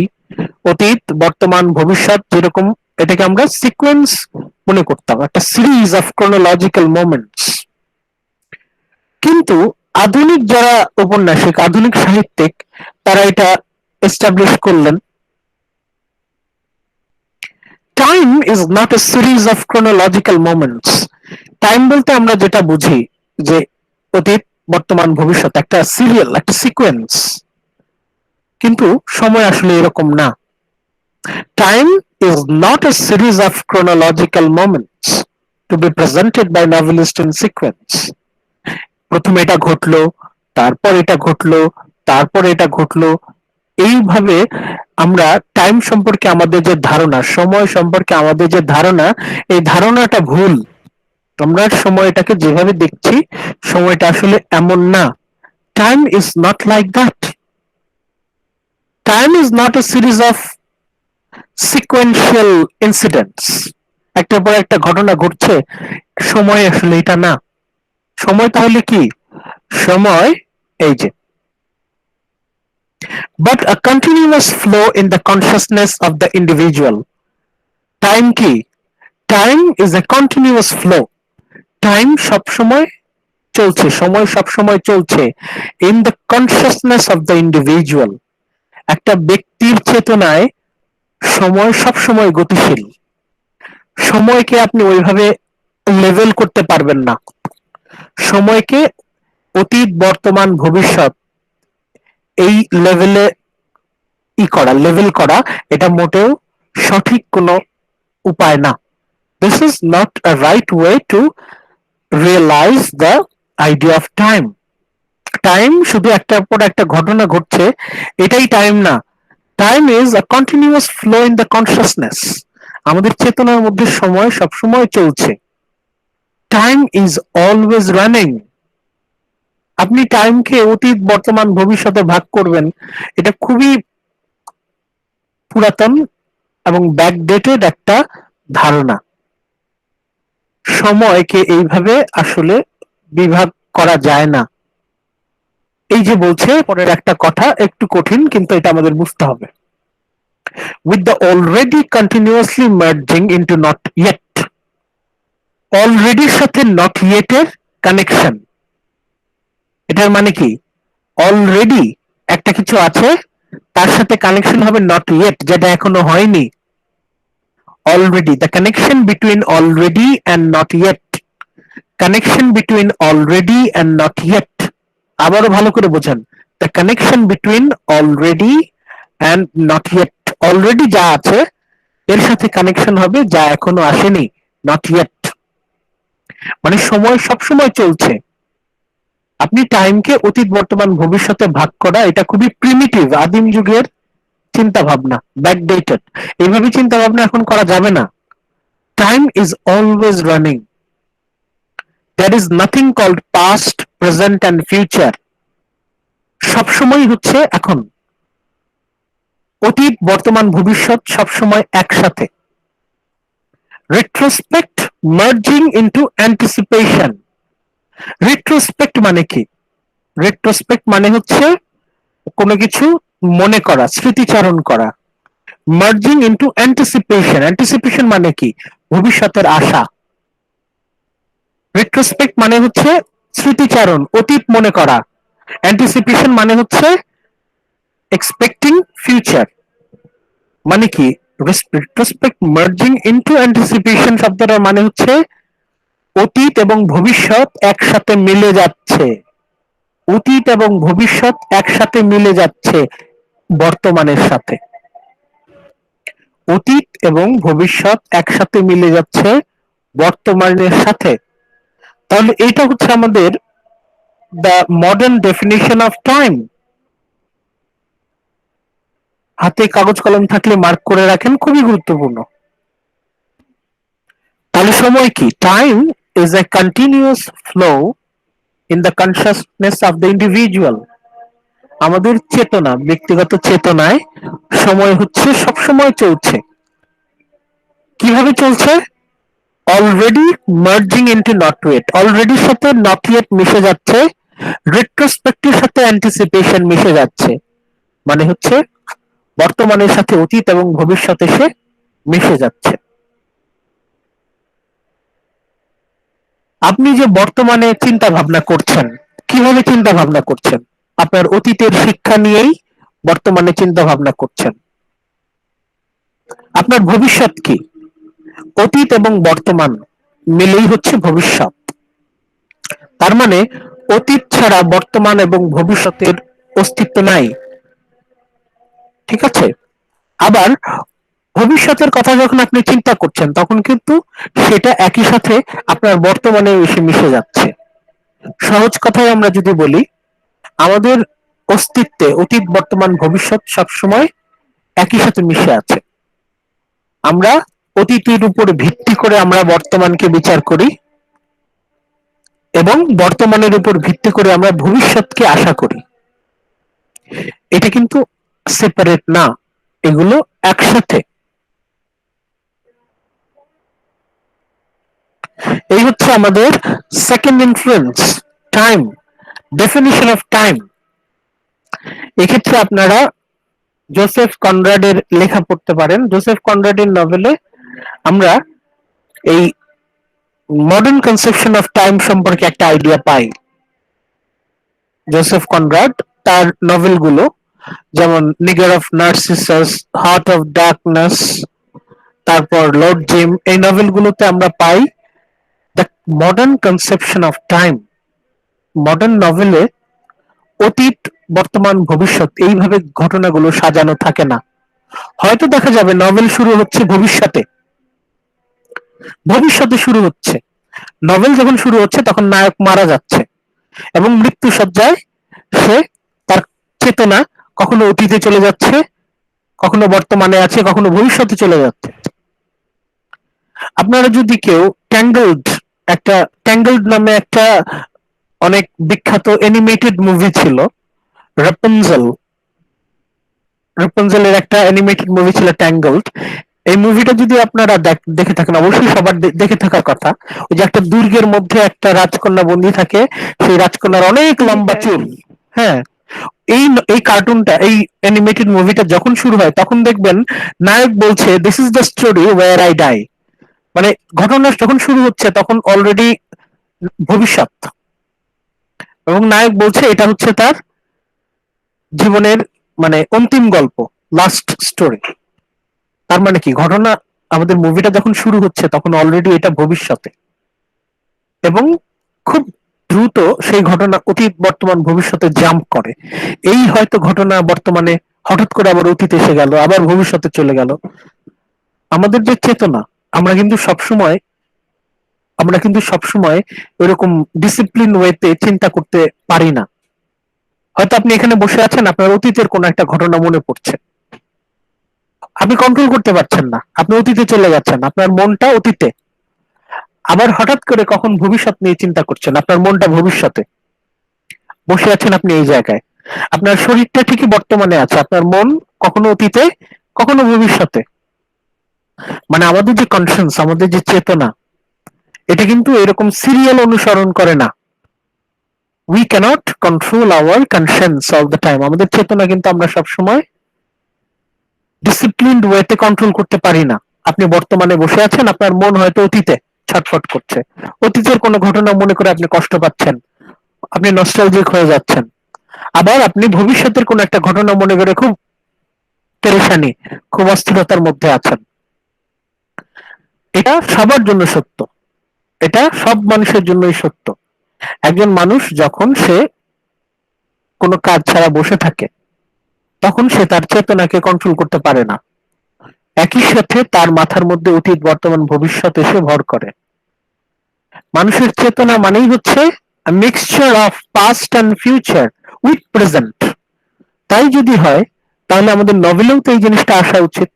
অতীত, বর্তমান, ভবিষ্যৎ, যেরকম এটাকে আমরা সিকোয়েন্স মনে করতাম, একটা সিরিজ অফ ক্রোনোলজিক্যাল মোমেন্টস। কিন্তু আধুনিক যারা ঔপন্যাসিক, আধুনিক সাহিত্যিক, তারা এটা এস্টাবলিশ করলেন time is not a series of chronological moments. Time বলতে আমরা যেটা বুঝি যে অতীত, বর্তমান, ভবিষ্যৎ, একটা সিরিয়াল, একটা সিকোয়েন্স। কিন্তু সময় আসলে এরকম না। Time is not a series of chronological moments to be presented by novelist in sequence. প্রথমে এটা ঘটলো, তারপর এটা ঘটলো, তারপর এটা ঘটলো, এইভাবে আমরা টাইম সম্পর্কে আমাদের যে ধারণা, সময় সম্পর্কে আমাদের যে ধারণা, এই ধারণাটা ভুল। আমরা সময়টাকে যেভাবে দেখছি, সময়টা আসলে এমন না। Time is not like that. Time is not a series of sequential incidents. একটার পর একটা ঘটনা ঘটছে, সময় আসলে এটা না। সময় তাহলে কি? সময় এই যে but a continuous flow in the consciousness of the individual. Time কি? Time is a continuous flow. Time সবসময় চলছে, সময় সবসময় চলছে in the consciousness of the individual. একটা ব্যক্তির চেতনায় সময় সবসময় গতিশীল। সময়কে আপনি ওইভাবে লেভেল করতে পারবেন না। সময়কে অতীত, বর্তমান, ভবিষ্যৎ এই লেভেলে লেভেল করা এটা মোটেও সঠিক কোনো উপায় না। This is not a right way to realize the idea of time. Time শুধু একটার পর একটা ঘটনা ঘটছে এটাই টাইম না। Time is a continuous flow in the consciousness. আমাদের চেতনার মধ্যে সময় সবসময় চলছে। Time is always running. আপনি টাইমকে অতীত, বর্তমান, ভবিষ্যতে ভাগ করবেন, এটা খুবই পুরাতন এবং ব্যাকডেটেড একটা ধারণা। সময়কে এইভাবে আসলে বিভাগ করা যায় না। এই যে বলছে পরের একটা কথা একটু কঠিন, কিন্তু এটা আমাদের বুঝতে হবে। With the already continuously merging into not yet. অলরেডির সাথে not yet এর কানেকশন। এটার মানে কি? অলরেডি একটা কিছু আছে, তার সাথে কানেকশন হবে not yet, যেটা এখনো হয়নি। Already, the connection between already and not yet. Connection between already and not yet. আবারও ভালো করে বোঝেন। The connection between already and not yet. Already যা আছে এর সাথে কানেকশন হবে যা এখনো আসেনি, not yet. মানে সময় সবসময় চলছে। আপনি টাইমকে অতীত, বর্তমান, ভবিষ্যতে ভাগ করা এটা খুবই প্রিমিটিভ, আদিম যুগের চিন্তা ভাবনা, ব্যাকডেটেড। এইভাবে চিন্তা ভাবনা এখন করা যাবে না। Time is always running. There is nothing called past, present and future. সবসময় হচ্ছে এখন। অতীত, বর্তমান, ভবিষ্যৎ সবসময় একসাথে। Retrospect merging into anticipation. Retrospect মানে কি? Retrospect মানে হচ্ছে কোনো কিছু মনে করা, স্মৃতিচারণ করা। Merging into anticipation. Anticipation মানে কি? ভবিষ্যতের আশা। Retrospect মানে হচ্ছে স্মৃতিচারণ, অতীত মনে করা। Anticipation মানে হচ্ছে expecting future. মানে কি? Retrospect merging into anticipation শব্দটার মানে হচ্ছে অতীত এবং ভবিষ্যৎ একসাথে মিলে যাচ্ছে। অতীত এবং ভবিষ্যৎ একসাথে মিলে যাচ্ছে বর্তমানের সাথে। অতীত এবং ভবিষ্যৎ একসাথে মিলে যাচ্ছে বর্তমানের সাথে। তাহলে এটা হচ্ছে আমাদের the modern definition of time. হাতে কাগজ কলম থাকলে মার্ক করে রাখেন, খুবই গুরুত্বপূর্ণ। তাহলে সময় কি? Time is a continuous flow in the consciousness of the individual. আমাদের চেতনা, ব্যক্তিগত চেতনায় সময় হচ্ছে সবসময় চলছে। কিভাবে চলছে? Already merging into not yet. অলরেডির সাথে নট ইয়েট মিশে যাচ্ছে, রেট্রোস্পেক্টিভ সাথে অ্যান্টিসিপেশন মিশে যাচ্ছে। মানে হচ্ছে বর্তমানের সাথে অতীত এবং ভবিষ্যৎ এসে মিশে যাচ্ছে। আপনি যে বর্তমানে চিন্তা ভাবনা করছেন, কিভাবে চিন্তা ভাবনা করছেন? আপনার অতীতের শিক্ষা নিয়েই বর্তমানে চিন্তা ভাবনা করছেন। আপনার ভবিষ্যৎ কি? অতীত এবং বর্তমান মিলেই হচ্ছে ভবিষ্যৎ। তার মানে অতীত ছাড়া বর্তমান এবং ভবিষ্যতের অস্তিত্ব নাই। ঠিক আছে? আবার ভবিষ্যতের কথা যখন আপনি চিন্তা করছেন তখন কিন্তু সেটা একই সাথে আপনার বর্তমানে এসে মিশে যাচ্ছে। সহজ কথায় আমরা যদি বলি, আমাদের অস্তিত্বে অতীত, বর্তমান, ভবিষ্যৎ সবসময় একই সাথে মিশে আছে। আমরা অতীতের উপর ভিত্তি করে আমরা বর্তমানকে বিচার করি এবং বর্তমানের উপর ভিত্তি করে আমরা ভবিষ্যৎকে আশা করি। এটা কিন্তু সেপারেট না, এগুলো একসাথে। এই হচ্ছে আমাদের second influence, time, definition of time. এক্ষেত্রে আপনারা জোসেফ কনরাডের লেখা পড়তে পারেন। জোসেফ কনরাডের নভেলে আমরা এই মডার্ন কনসেপশন অফ টাইম সম্পর্কে একটা আইডিয়া পাই। জোসেফ কনরাড তার নভেলগুলো যেমন nigger of Narcissus, heart of darkness, তারপর লর্ড জিম, এই নভেলগুলোতে আমরা পাই the modern conception of time. Modern নভেলে অতীত, বর্তমান, ভবিষ্যৎ এইভাবে ঘটনাগুলো সাজানো থাকে না। হয়তো দেখা যাবে নভেল শুরু হচ্ছে ভবিষ্যতে, শুরু হচ্ছে নভেল, যখন শুরু হচ্ছে তখন নায়ক মারা যাচ্ছে এবং মৃত্যু সজ্জায় সে তার চেতনা কখনো অতীতে চলে যাচ্ছে, কখনো বর্তমানে আছে, কখনো ভবিষ্যতে চলে যাচ্ছে। আপনারা যদি কেউ ট্যাঙ্গলড নামে একটা অনেক বিখ্যাত অ্যানিমেটেড মুভি ছিল, রাপুনজেল, রাপুনজেলের একটা অ্যানিমেটেড মুভি ছিল ট্যাঙ্গলড। এই মুভিটা যদি আপনারা দেখে থাকেন, অবশ্যই সবার দেখে থাকার কথা। ওই যে একটা দুর্গের মধ্যে একটা রাজকন্যা বন্দী থাকে, সেই রাজকন্যার অনেক লম্বা চুল। হ্যাঁ, এই এই কার্টুনটা, এই অ্যানিমেটেড মুভিটা যখন শুরু হয় তখন দেখবেন নায়ক বলছে this is the story where I die. মানে ঘটনা যখন শুরু হচ্ছে তখন অলরেডি ভবিষ্যৎ, এবং নায়ক বলছে এটা হচ্ছে তার জীবনের মানে অন্তিম গল্প, লাস্ট স্টোরি। তার মানে কি, ঘটনা আমাদের মুভিটা যখন শুরু হচ্ছে তখন অলরেডি এটা ভবিষ্যতে, এবং খুব দ্রুত সেই ঘটনা অতীত, বর্তমান, ভবিষ্যতে জাম্প করে। এই হয়তো ঘটনা বর্তমানে হঠাৎ করে আবার অতীতে এসে গেল, আবার ভবিষ্যতে চলে গেল। আমাদের যে চেতনা, আমরা কিন্তু সবসময় এরকম ডিসিপ্লিন ওয়েতে চিন্তা করতে পারি না। হয়তো আপনি এখানে বসে আছেন, আপনার অতীতের কোনো একটা ঘটনা মনে পড়ছে, আপনি কন্ট্রোল করতে পারছেন না, আপনি অতীতে চলে যাচ্ছেন, আপনার মনটা অতীতে। আবার হঠাৎ করে কখন ভবিষ্যৎ নিয়ে চিন্তা করছেন, আপনার মনটা ভবিষ্যতে। বসে আছেন আপনি এই জায়গায়, আপনার শরীরটা ঠিকই বর্তমানে আছে, আপনার মন কখনো অতীতে, কখনো ভবিষ্যতে। মানে আমাদের যে কনসিয়াস, আমাদের যে চেতনা, এটা কিন্তু এরকম সিরিয়াল অনুসরণ করে না। We cannot control our conscious all the time. আমাদের চেতনা কিন্তু আমরা সবসময় ডিসিপ্লিনড ওয়েতে কন্ট্রোল করতে পারি না। আপনি বর্তমানে বসে আছেন, আপনার মন হয়তো অতীতে ছটফট করছে, অতীতের কোনো ঘটনা মনে করে আপনি কষ্ট পাচ্ছেন, আপনি নস্টালজিক হয়ে যাচ্ছেন। আবার আপনি ভবিষ্যতের কোনো একটা ঘটনা মনে করে খুব পেরেশানি, খুব অস্থিরতার মধ্যে আছেন। এটা সবার জন্য সত্য, এটা সব মানুষের জন্যই সত্য। একজন মানুষ যখন সে কোনো কাজ ছাড়া বসে থাকে তখন সে তার চেতনাকে কন্ট্রোল করতে পারে না। একই সাথে তার মাথার মধ্যে অতীত, বর্তমান, ভবিষ্যৎ এসে ভর করে। মানুষের চেতনা মানেই হচ্ছে mixture of past and future with present. তাই যদি হয় তাহলে আমাদের নভেলেও তো এই জিনিসটা আসা উচিত।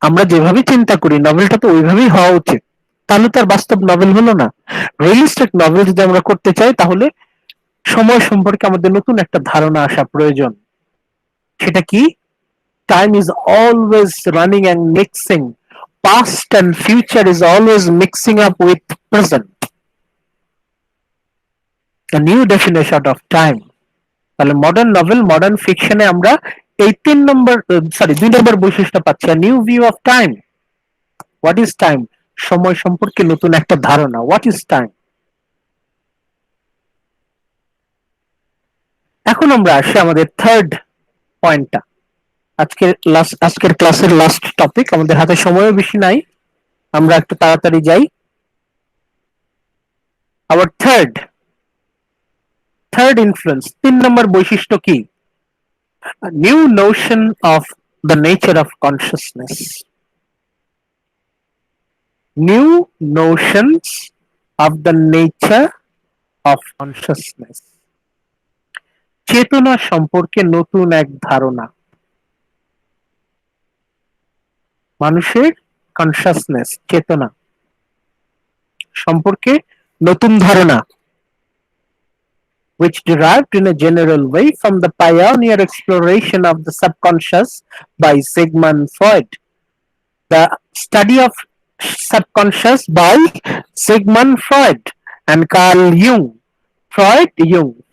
আমরা যেভাবে চিন্তা করি নভেলটা তো ওইভাবেই হওয়া উচিত, তাহলে তার বাস্তব নভেল হলো না। রিয়েলিস্টিক নভেল যদি আমরা করতে চাই তাহলে সময় সম্পর্কে আমাদের নতুন একটা ধারণা আসা প্রয়োজন। সেটা কি? Time is always running and mixing, past and future is always mixing up with present. A new definition of time. তাহলে মডার্ন নভেল, মডার্ন ফিকশনে আমরা এই 2 নম্বর বৈশিষ্ট্য পাচ্ছি, a new view of time. What is time? সময় সম্পর্কে নতুন একটা ধারণা। What is time? এখন আমরা আসি আমাদের থার্ড পয়েন্টটা, আজকের ক্লাসের লাস্ট টপিক। আমাদের হাতে সময়ও বেশি নাই, আমরা একটু তাড়াতাড়ি যাই। আওয়ার থার্ড ইনফ্লুয়েন্স, 3 নম্বর বৈশিষ্ট্য কি? New Notion of the nature of consciousness. New notions of the nature of consciousness. চেতনা সম্পর্কে নতুন এক ধারণা। মানুষের কনসিয়াসনেস, চেতনা সম্পর্কে নতুন ধারণা, which derived in a general way from the pioneer exploration of the subconscious by Sigmund Freud. The study of subconscious by Sigmund Freud and Carl Jung.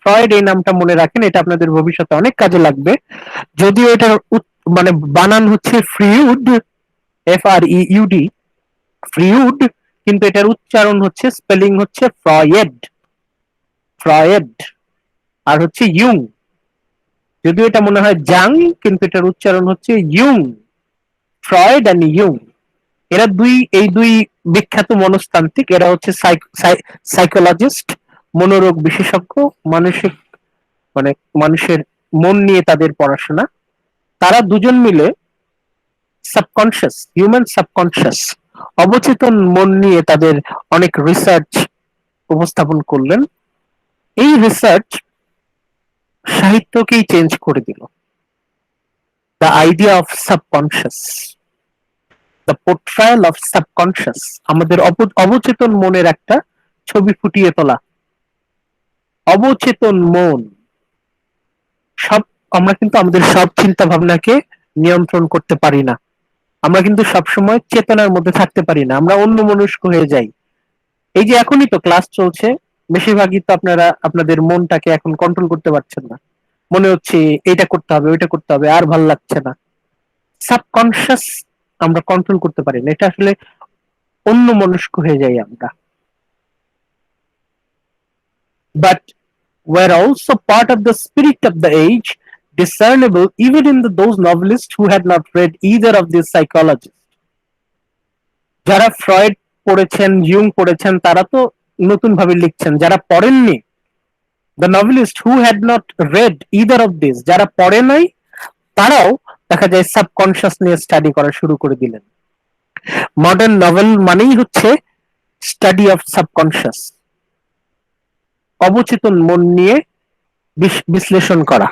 Freud এই নামটা মনে রাখেন, এটা আপনাদের ভবিষ্যতে অনেক কাজে লাগবে। যদিও এটার মানে বানান হচ্ছে ফ্রিউড, FREUD, ফ্রিউড, কিন্তু এটার উচ্চারণ হচ্ছে, স্পেলিং হচ্ছে ফ্রয়েড, আর হচ্ছে ইউং। যদিও এটা মনে হয় জাং, কিন্তু এটার উচ্চারণ হচ্ছে ইউং, ফ্রয়েড অ্যান্ড ইয়ং, এরা এই দুই বিখ্যাত মনস্তান্ত্রিক, এরা হচ্ছে সাইকোলজিস্ট, মনোরোগ বিশেষজ্ঞ, মানসিক মানে মানুষের মন নিয়ে তাদের পড়াশোনা। তারা দুজন মিলে সাবকনশিয়াস, হিউম্যান সাবকনশিয়াস, অবচেতন মন নিয়ে তাদের অনেক রিসার্চ উপস্থাপন করলেন। এই রিসার্চ সাহিত্যকেই চেঞ্জ করে দিল। The idea of subconscious, the portrayal of subconscious, আমাদের অবচেতন মনের একটা ছবি ফুটিয়ে তোলা। অবচেতন মন, সব আমরা কিন্তু আমাদের সব চিন্তা ভাবনাকে নিয়ন্ত্রণ করতে পারি না। আমরা কিন্তু সবসময় চেতনার মধ্যে থাকতে পারি না, আমরা অন্যমনস্ক হয়ে যাই। এই যে এখনই তো ক্লাস চলছে, বেশিরভাগই তো আপনারা আপনাদের মনটাকে এখন কন্ট্রোল করতে পারছেন না। মনে হচ্ছে এটা করতে হবে, ওইটা করতে হবে, আর ভাল লাগছে না। সাবকনশিয়াস আমরা কন্ট্রোল করতে পারি না, এটা আসলে অন্যমনস্ক হয়ে যাই আমরা। But were also part of the spirit of the age, discernible even in those novelists who had not read either of these psychologists. যারা ফ্রয়েড পড়েছেন, ইয়ং পড়েছেন, তারা তো নতুন ভাবে লিখছেন। যারা পড়েননি, the novelist who had not read either of these, যারা পড়ে নাই, তারাও দেখা যায় সাবকনশিয়াস নিয়ে স্টাডি করা শুরু করে দিলেন। মডার্ন নভেল মানেই হচ্ছে স্টাডি অফ সাবকনশিয়াস, অবচেতন মন নিয়ে বিশ্লেষণ করা।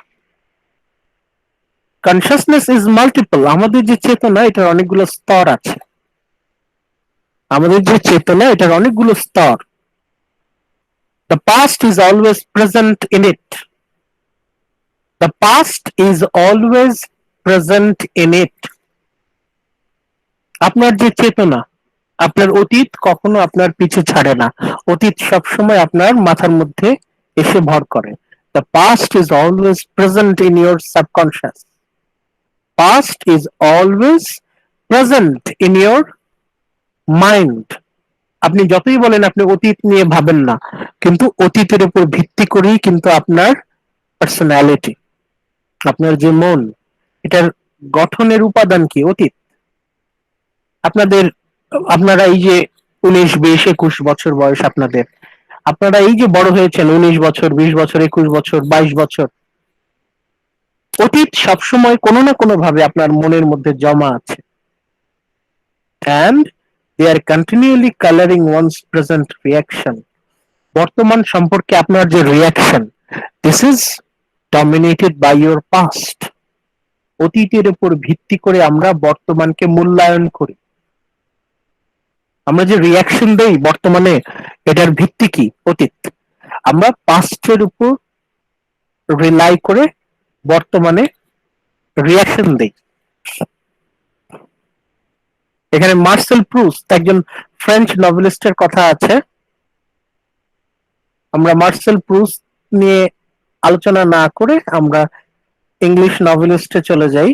কনসিয়াসনেস ইজ মাল্টিপল, আমাদের যে চেতনা এটার অনেকগুলো স্তর আছে। আমাদের যে চেতনা এটার অনেকগুলো স্তর। The past is always present in it. The past is always present in it. আপনার যে চেতনা, আপনার অতীত কখনো আপনার পিছু ছাড়ে না, অতীত সবসময় আপনার মাথার মধ্যে এসে ভর করে। The past is always present in your subconscious. Past is always present in your mind. আপনি যতই বলেন আপনি অতীত নিয়ে ভাবেন না, কিন্তু অতীতের উপর ভিত্তি করেই কিন্তু আপনার পার্সোনালিটি, আপনার যে মন, এটার গঠনের উপাদান কি? অতীত। আপনারা এই যে 19, 20, 21 বছর বয়স আপনাদের, আপনারা এই যে বড় হয়েছেন 19 বছর, 20 বছর, 21 বছর, 22 বছর, অতীত সবসময় কোনো না কোনো ভাবে আপনার মনের মধ্যে জমা আছে। and they are continually coloring one's present reaction. বর্তমান সম্পর্কে আপনার যে reaction, this is dominated by your past. অতীতের উপর ভিত্তি করে আমরা বর্তমানকে মূল্যায়ন করি। আমরা যে রিয়াকশন দেই বর্তমানে, এটার ভিত্তি কি? অতীত। আমরা পাস্টের উপর রিলাই করে বর্তমানে রিয়াকশন দেই। এখানে মার্সেল প্রুস্ট, একজন ফ্রেঞ্চ নভেলিস্টের কথা আছে। আমরা মার্সেল প্রুস্ট নিয়ে আলোচনা না করে আমরা ইংলিশ নভেলিস্টে চলে যাই।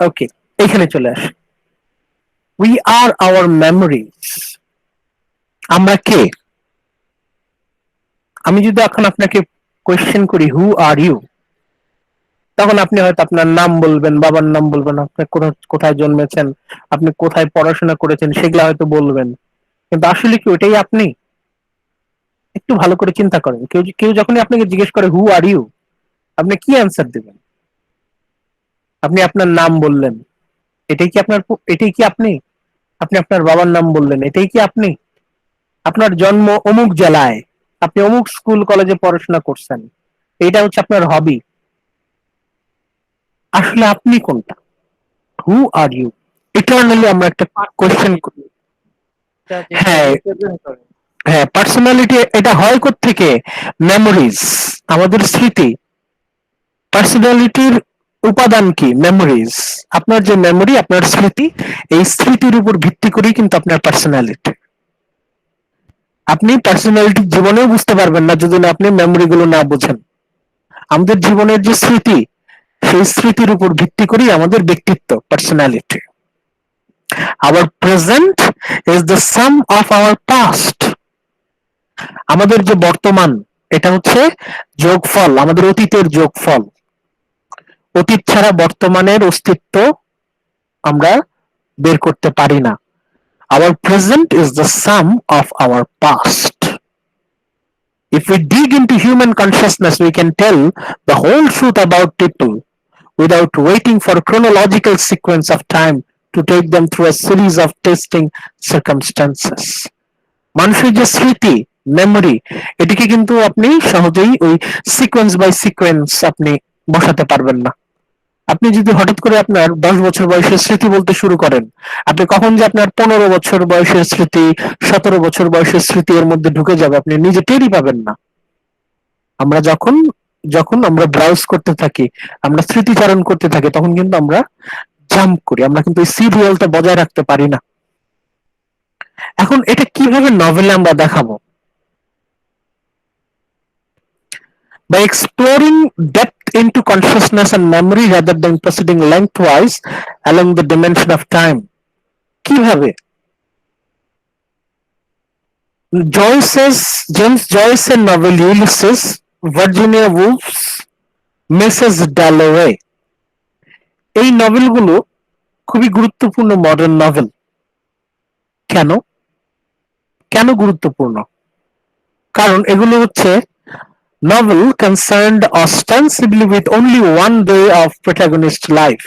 ওকে, এখানে চলে আসি। We are our memories. আমরা কে? আমি যদি এখন আপনাকে কোয়েশ্চেন করি হু আর ইউ, তখন আপনি হয়তো আপনার নাম বলবেন, বাবার নাম বলবেন, আপনি কোথায় জন্মেছেন, আপনি কোথায় পড়াশোনা করেছেন, সেগুলো হয়তো বলবেন। কিন্তু আসলে কি ওটাই আপনি? একটু ভালো করে চিন্তা করেন। কেউ যখনই আপনাকে জিজ্ঞেস করে হু আর ইউ, আপনি কি অ্যান্সার দিবেন? আপনি আপনার নাম বললেন, এটাই কি আপনি? আপনি আপনার বাবার নাম বললেন, এটাই কি আপনি? আপনার জন্ম অমুক জেলায়, আপনি অমুক স্কুল কলেজে পড়াশোনা করছেন, এটা হচ্ছে আপনার হবি। আসলে আপনি কোনটা? হু আর ইউ? ইটারনালি আমরা একটা কোয়েশ্চেন করি। হ্যাঁ হ্যাঁ, পার্সোনালিটি এটা হয় কোত্থেকে? মেমোরিজ, আমাদের স্মৃতি। পার্সোনালিটির উপাদান কি? মেমোরিজ। আপনার যে মেমোরি, আপনার স্মৃতি, এই স্মৃতির উপর ভিত্তি করেই কিন্তু আপনার পার্সোনালিটি। আপনি পার্সোনালিটি জীবনেও বুঝতে পারবেন না যদি না আপনি মেমোরি গুলো না বোঝেন। আমাদের জীবনের যে স্মৃতি, সেই স্মৃতির উপর ভিত্তি করেই আমাদের ব্যক্তিত্ব, personality. Our present is the sum of our past. আমাদের যে বর্তমান, এটা হচ্ছে যোগফল, আমাদের অতীতের যোগফল। অতীত ছাড়া বর্তমানের অস্তিত্ব আমরা বের করতে পারি না। Our present is the sum of our past. If we dig into human consciousness, we can tell the whole truth about people without waiting for a chronological sequence of time to take them through a series of testing circumstances. মানুষের যে স্মৃতি, memory, এটিকে কিন্তু আপনি সহজেই ওই sequence by sequence আপনি বসাতে পারবেন না। আপনি যদি হঠাৎ করে আপনার 10 বছর বয়সের স্মৃতি বলতে শুরু করেন, আপনি কখন যে আপনার 15 বছর বয়সের স্মৃতি, 17 বছর বয়সের স্মৃতি এর মধ্যে ঢুকে যাবে আপনি নিজে টেরই পাবেন না। আমরা যখন যখন আমরা ব্রাউজ করতে থাকি, আমরা স্মৃতিচারণ করতে থাকি, তখন কিন্তু আমরা জাম্প করি, আমরা কিন্তু এই সিরিয়ালটা বজায় রাখতে পারি না। এখন এটা কিভাবে নভেলে আমরা দেখাবো? By exploring depth into consciousness and memory rather than proceeding lengthwise along the dimension of time. কিভাবে? জেমস জয়েসের novel Ulysses, Virginia Woolf's, Mrs Dalloway, এই নভেলগুলো খুবই গুরুত্বপূর্ণ মডার্ন নভেল। কেন কেন গুরুত্বপূর্ণ? কারণ এগুলো হচ্ছে novel concerned ostensibly with only one day of protagonist life.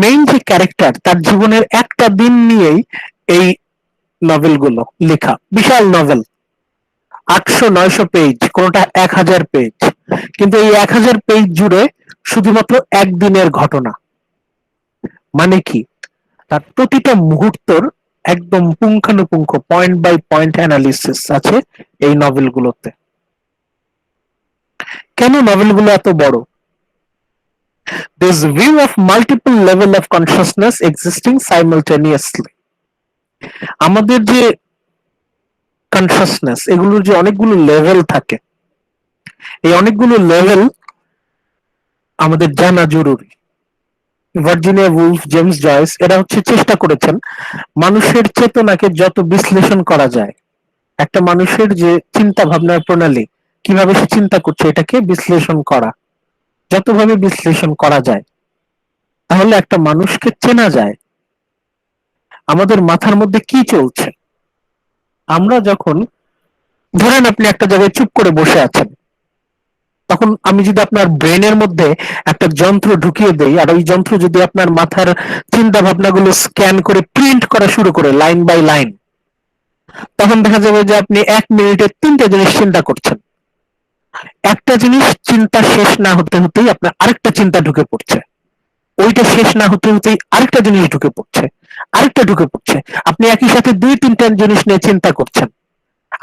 Main যে ক্যারেক্টার, তার জীবনের একটা দিন নিয়েই এই নভেলগুলো লেখা। বিশাল নভেল, 800-900 পেজ, কোনটা 1000 পেজ, কিন্তু এই 1000 পেজ জুড়ে শুধুমাত্র একদিনের ঘটনা। মানে কি? তার প্রতিটা মুহূর্তর একদম পুঙ্খানুপুঙ্খ পয়েন্ট বাই পয়েন্ট অ্যানালিসিস আছে এই নভেলগুলোতে। কেন নভেলগুলো এত বড়? This view of multiple level of consciousness existing simultaneously. আমাদের যে কনসাসনেস, এগুলোর যে অনেকগুলো লেভেল থাকে, এই অনেকগুলো লেভেল আমাদের জানা জরুরি। ভার্জিনিয়া উলফ, জেমস জয়েস এরা হচ্ছে চেষ্টা করেছেন মানুষের চেতনাকে যত বিশ্লেষণ করা যায়, একটা মানুষের যে চিন্তা ভাবনার প্রণালী, কিভাবে সে চিন্তা করছে, এটাকে বিশ্লেষণ করা। যতভাবে বিশ্লেষণ করা যায় তাহলে একটা মানুষকে চেনা যায়। আমাদের মাথার মধ্যে কি চলছে, আমরা যখন ধরেন আপনি একটা জায়গায় চুপ করে বসে আছেন, তখন আমি যদি আপনার ব্রেনের মধ্যে একটা যন্ত্র ঢুকিয়ে দেই, আর ওই যন্ত্র যদি আপনার মাথার চিন্তা ভাবনাগুলো স্ক্যান করে প্রিন্ট করা শুরু করে লাইন বাই লাইন, তখন দেখা যাবে যে আপনি 1 মিনিটে 3টে জিনিস চিন্তা করছেন। একটা জিনিস চিন্তা শেষ না হতে হতেই আপনার আরেকটা চিন্তা ঢুকে পড়ছে, ওইটা শেষ না হতে হতেই আরেকটা জিনিস ঢুকে পড়ছে, আরেকটা ঢুকে পড়ছে। আপনি একই সাথে 2-3টা জিনিস নিয়ে চিন্তা করছেন,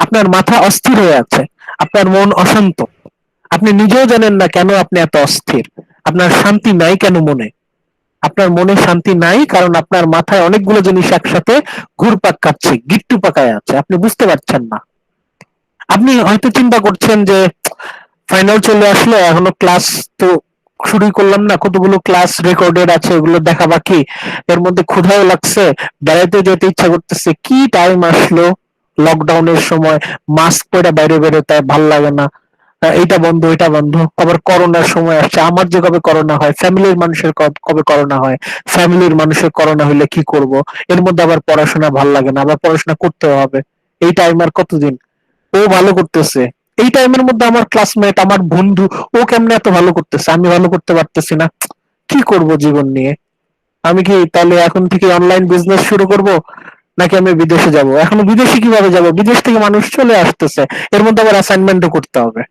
আপনার মাথা অস্থির হয়ে আছে, আপনার মন অশান্ত, আপনি নিজেও জানেন না কেন আপনি এত অস্থির, আপনার শান্তি নাই কেন মনে, আপনার মনে শান্তি নাই কারণ আপনার মাথায় অনেকগুলো জিনিস একসাথে ঘুরপাক খাচ্ছে, গিট্টু পাকায় আছে, আপনি বুঝতে পারছেন না। আপনি হয়তো চিন্তা করছেন যে ফাইনাল চলে আসলো, এখনো ক্লাস তো শুরুই করলাম না, কতগুলো ক্লাস রেকর্ডেড আছে, ওগুলো দেখা বাকি, এর মধ্যে ক্ষুধাও লাগছে, বেড়াইতে যেতে ইচ্ছা করতেছে, কি টাইম আসলো লকডাউনের সময়, মাস্ক পরে বাইরে বেরোতে ভাল লাগে না, এইটা বন্ধ ওইটা বন্ধ, আবার করোনার সময় আসছে, আমার যে কবে করোনা হয়, ফ্যামিলির মানুষের কবে করোনা হয়, ফ্যামিলির মানুষের করোনা হইলে কি করব, এর মধ্যে আবার পড়াশোনা ভাল লাগে না, আবার পড়াশোনা করতে হবে, এই টাইম আর কতদিন, ও ভালো করতেছে, এই টাইমের মধ্যে আমার ক্লাসমেট, আমার বন্ধু, ও কেমনে এত ভালো করতেছে, আমি ভালো করতে পারতেছি না, কি করব জীবন নিয়ে? আমি কি তাহলে এখন থেকে অনলাইন বিজনেস শুরু করব, নাকি আমি বিদেশে যাব? এখনো বিদেশে কিভাবে যাব? বিদেশ থেকে মানুষ চলে আসতেছে, এর মধ্যে আবার অ্যাসাইনমেন্টও করতে হবে,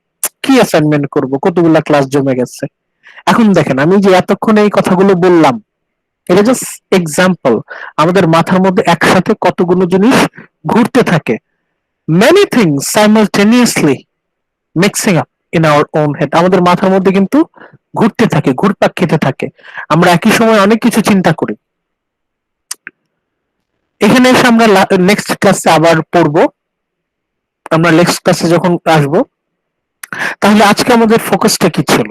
কি অ্যাসাইনমেন্ট করব, কতগুলা ক্লাস জমে গেছে। এখন দেখেন, আমি যে এতক্ষণ এই কথাগুলো বললাম, এটা জাস্ট এক্সাম্পল। আমাদের মাথার মধ্যে একসাথে কতগুলো জিনিস ঘুরতে থাকে, many things simultaneously mixing up in our own head, আমাদের মাথার মধ্যে কিন্তু ঘুরতে থাকে, ঘুরপাক খেতে থাকে, আমরা একই সময় অনেক কিছু চিন্তা করি। এখানে এসে আমরা নেক্সট ক্লাসে আবার পড়বো, আমরা নেক্সট ক্লাসে যখন আসবো, তাহলে আজকে আমাদের ফোকাসটা কি ছিল,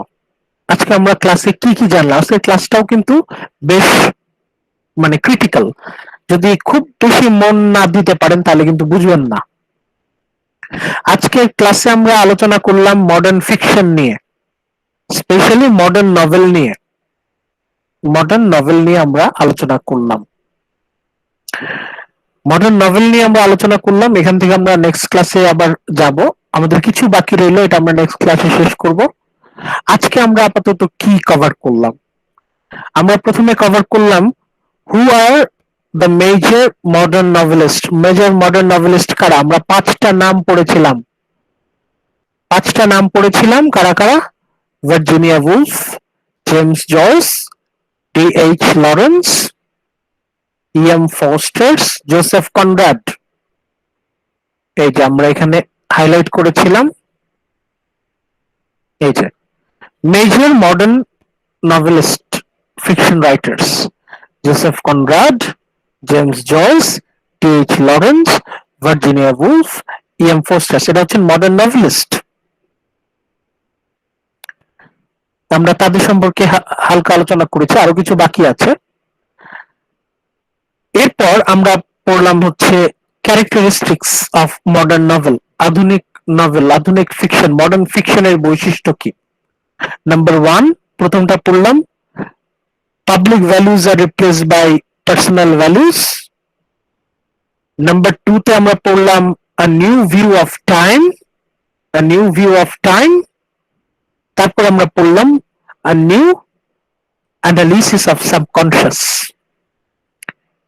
আজকে আমরা ক্লাসে কি কি জানলাম। আজকে ক্লাসটাও কিন্তু বেশ মানে ক্রিটিক্যাল, যদি খুব বেশি মন না দিতে পারেন তাহলে কিন্তু বুঝবেন না। আজকের ক্লাসে আমরা আলোচনা করলাম মডার্ন ফিকশন নিয়ে, স্পেশালি মডার্ন নভেল নিয়ে আমরা আলোচনা করলাম। এখান থেকে আমরা নেক্সট ক্লাসে আবার যাব। আমাদের কিছু বাকি রইলো, এটা আমরা নেক্সট ক্লাসে শেষ করব। আজকে আমরা আপাতত কি কভার করলাম? আমরা প্রথমে কভার করলাম who are the major modern novelist কারা। আমরা পাঁচটা নাম পড়েছিলাম। কারা কারা? Virginia Woolf, James Joyce, D H. Lawrence, E M. Forsters, Joseph Conrad. এই যে আমরা এখানে হাইলাইট করেছিলাম, এই যে major modern novelist fiction writers: Joseph Conrad, James Joyce, D H. Lawrence, Virginia Woolf, E M. Forsters. এটা হচ্ছে মডার্ন নভেলিস্ট। আমরা তাদের সম্পর্কে হালকা আলোচনা করেছি, আরো কিছু বাকি আছে। এরপর আমরা পড়লাম হচ্ছে ক্যারেক্টারিস্টিক্স অফ মডার্ন নভেল, আধুনিক ফিকশন, মডার্ন ফিকশনের বৈশিষ্ট্য কি। নাম্বার 1, প্রথমটা পড়লাম, public values are replaced by personal values. Number 2 তে আমরা পড়লাম a new view of time. তারপর আমরা পড়লাম a new analysis of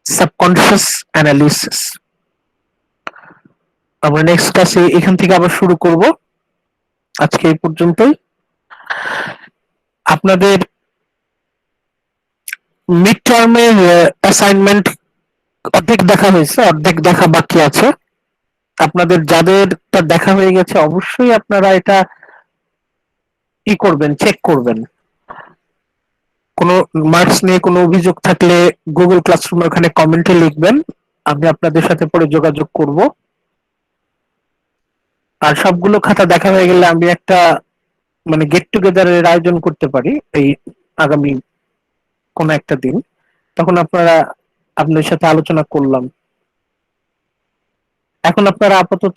subconscious analysis. আমরা নেক্সট ক্লাসে এখান থেকে আবার শুরু করব। আজকে এই পর্যন্তই। আপনাদের মিড টার্মের অ্যাসাইনমেন্ট অর্ধেক দেখা হয়েছে, অর্ধেক দেখা বাকি আছে। আপনাদের যাদেরটা দেখা হয়ে গেছে অবশ্যই আপনারা এটা চেক করবেন। কোনো মার্কস নিয়ে কোনো অভিযোগ থাকলে গুগল ক্লাসরুমে ওখানে কমেন্টে লিখবেন, আমি আপনাদের সাথে পরে যোগাযোগ করব। আর সবগুলো খাতা দেখা হয়ে গেলে আমি একটা গেট টুগেদারের আয়োজন করতে পারি এই আগামী কোন একটা দিন, তখন আপনাদের সাথে আলোচনা করলাম। এখন আপনারা আপাতত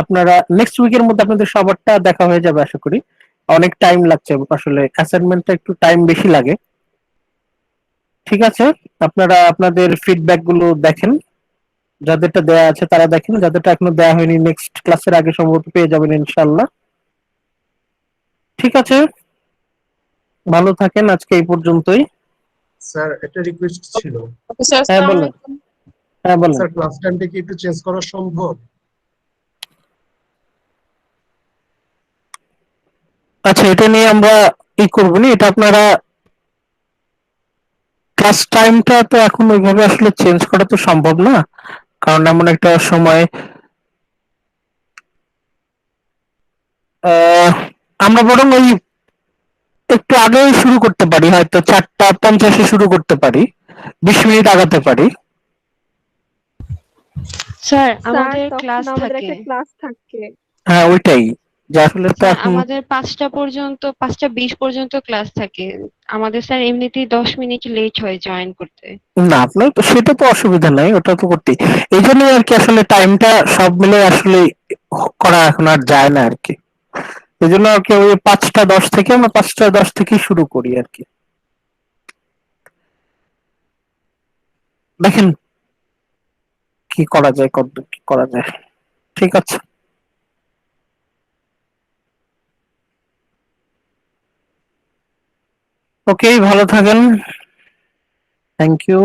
আপনারা নেক্সট উইকের মধ্যে আপনাদের সবারটা দেখা হয়ে যাবে আশা করি। অনেক টাইম লাগছে, আসলে অ্যাসাইনমেন্টটা একটু টাইম বেশি লাগে। ঠিক আছে, আপনারা আপনাদের ফিডব্যাক গুলো দেখেন, যাদেরটা দেয়া আছে তারা দেখেন, যাদেরটা এখনো দেয়া হয়নি নেক্সট ক্লাসের আগে সম্ভবত পেয়ে যাবেন ইনশাআল্লাহ। ঠিক আছে, ভালো থাকেন, আজকে এই পর্যন্তই।
স্যার একটা রিকোয়েস্ট ছিল।
স্যার
হ্যাঁ বলুন।
স্যার ক্লাস টাইমটা কি একটু চেঞ্জ করা সম্ভব?
আচ্ছা, এটা নিয়ে আমরা করবো না, এটা আপনারা ক্লাস টাইমটা তো এখন ওইভাবে আসলে চেঞ্জ করা তো সম্ভব না, কারণ এমন একটা সময় আমরা বরং ওই একটু আগে শুরু করতে পারি, হয়তো 4:50 শুরু করতে পারি, 20 মিনিট আগাতে পারি।
স্যার
স্যার
আমাদের
তখন
ক্লাস
আমাদের
থাকে।
একটা ক্লাস থাকে।
হ্যাঁ ওইটাই, যে আসলে তো
স্যার
এখন
আমাদের 5:20 পর্যন্ত ক্লাস থাকে। আমাদের স্যার এমনিতেই 10 মিনিট লেট হয় জয়েন করতে।
না, আপনার তো সেটা তো অসুবিধা নাই, ওটা তো করতেই। এই জন্যই আর কি আসলে টাইমটা সব মিলে আসলে করা এখন আর যায় না আর কি। এই জন্য আর কি ওই 5:10 থেকে আমরা 5:10 থেকেই শুরু করি আর কি। দেখেন কি করা যায়, কত কি করা যায়। ঠিক আছে, ওকে, ভালো থাকেন, থ্যাংক ইউ।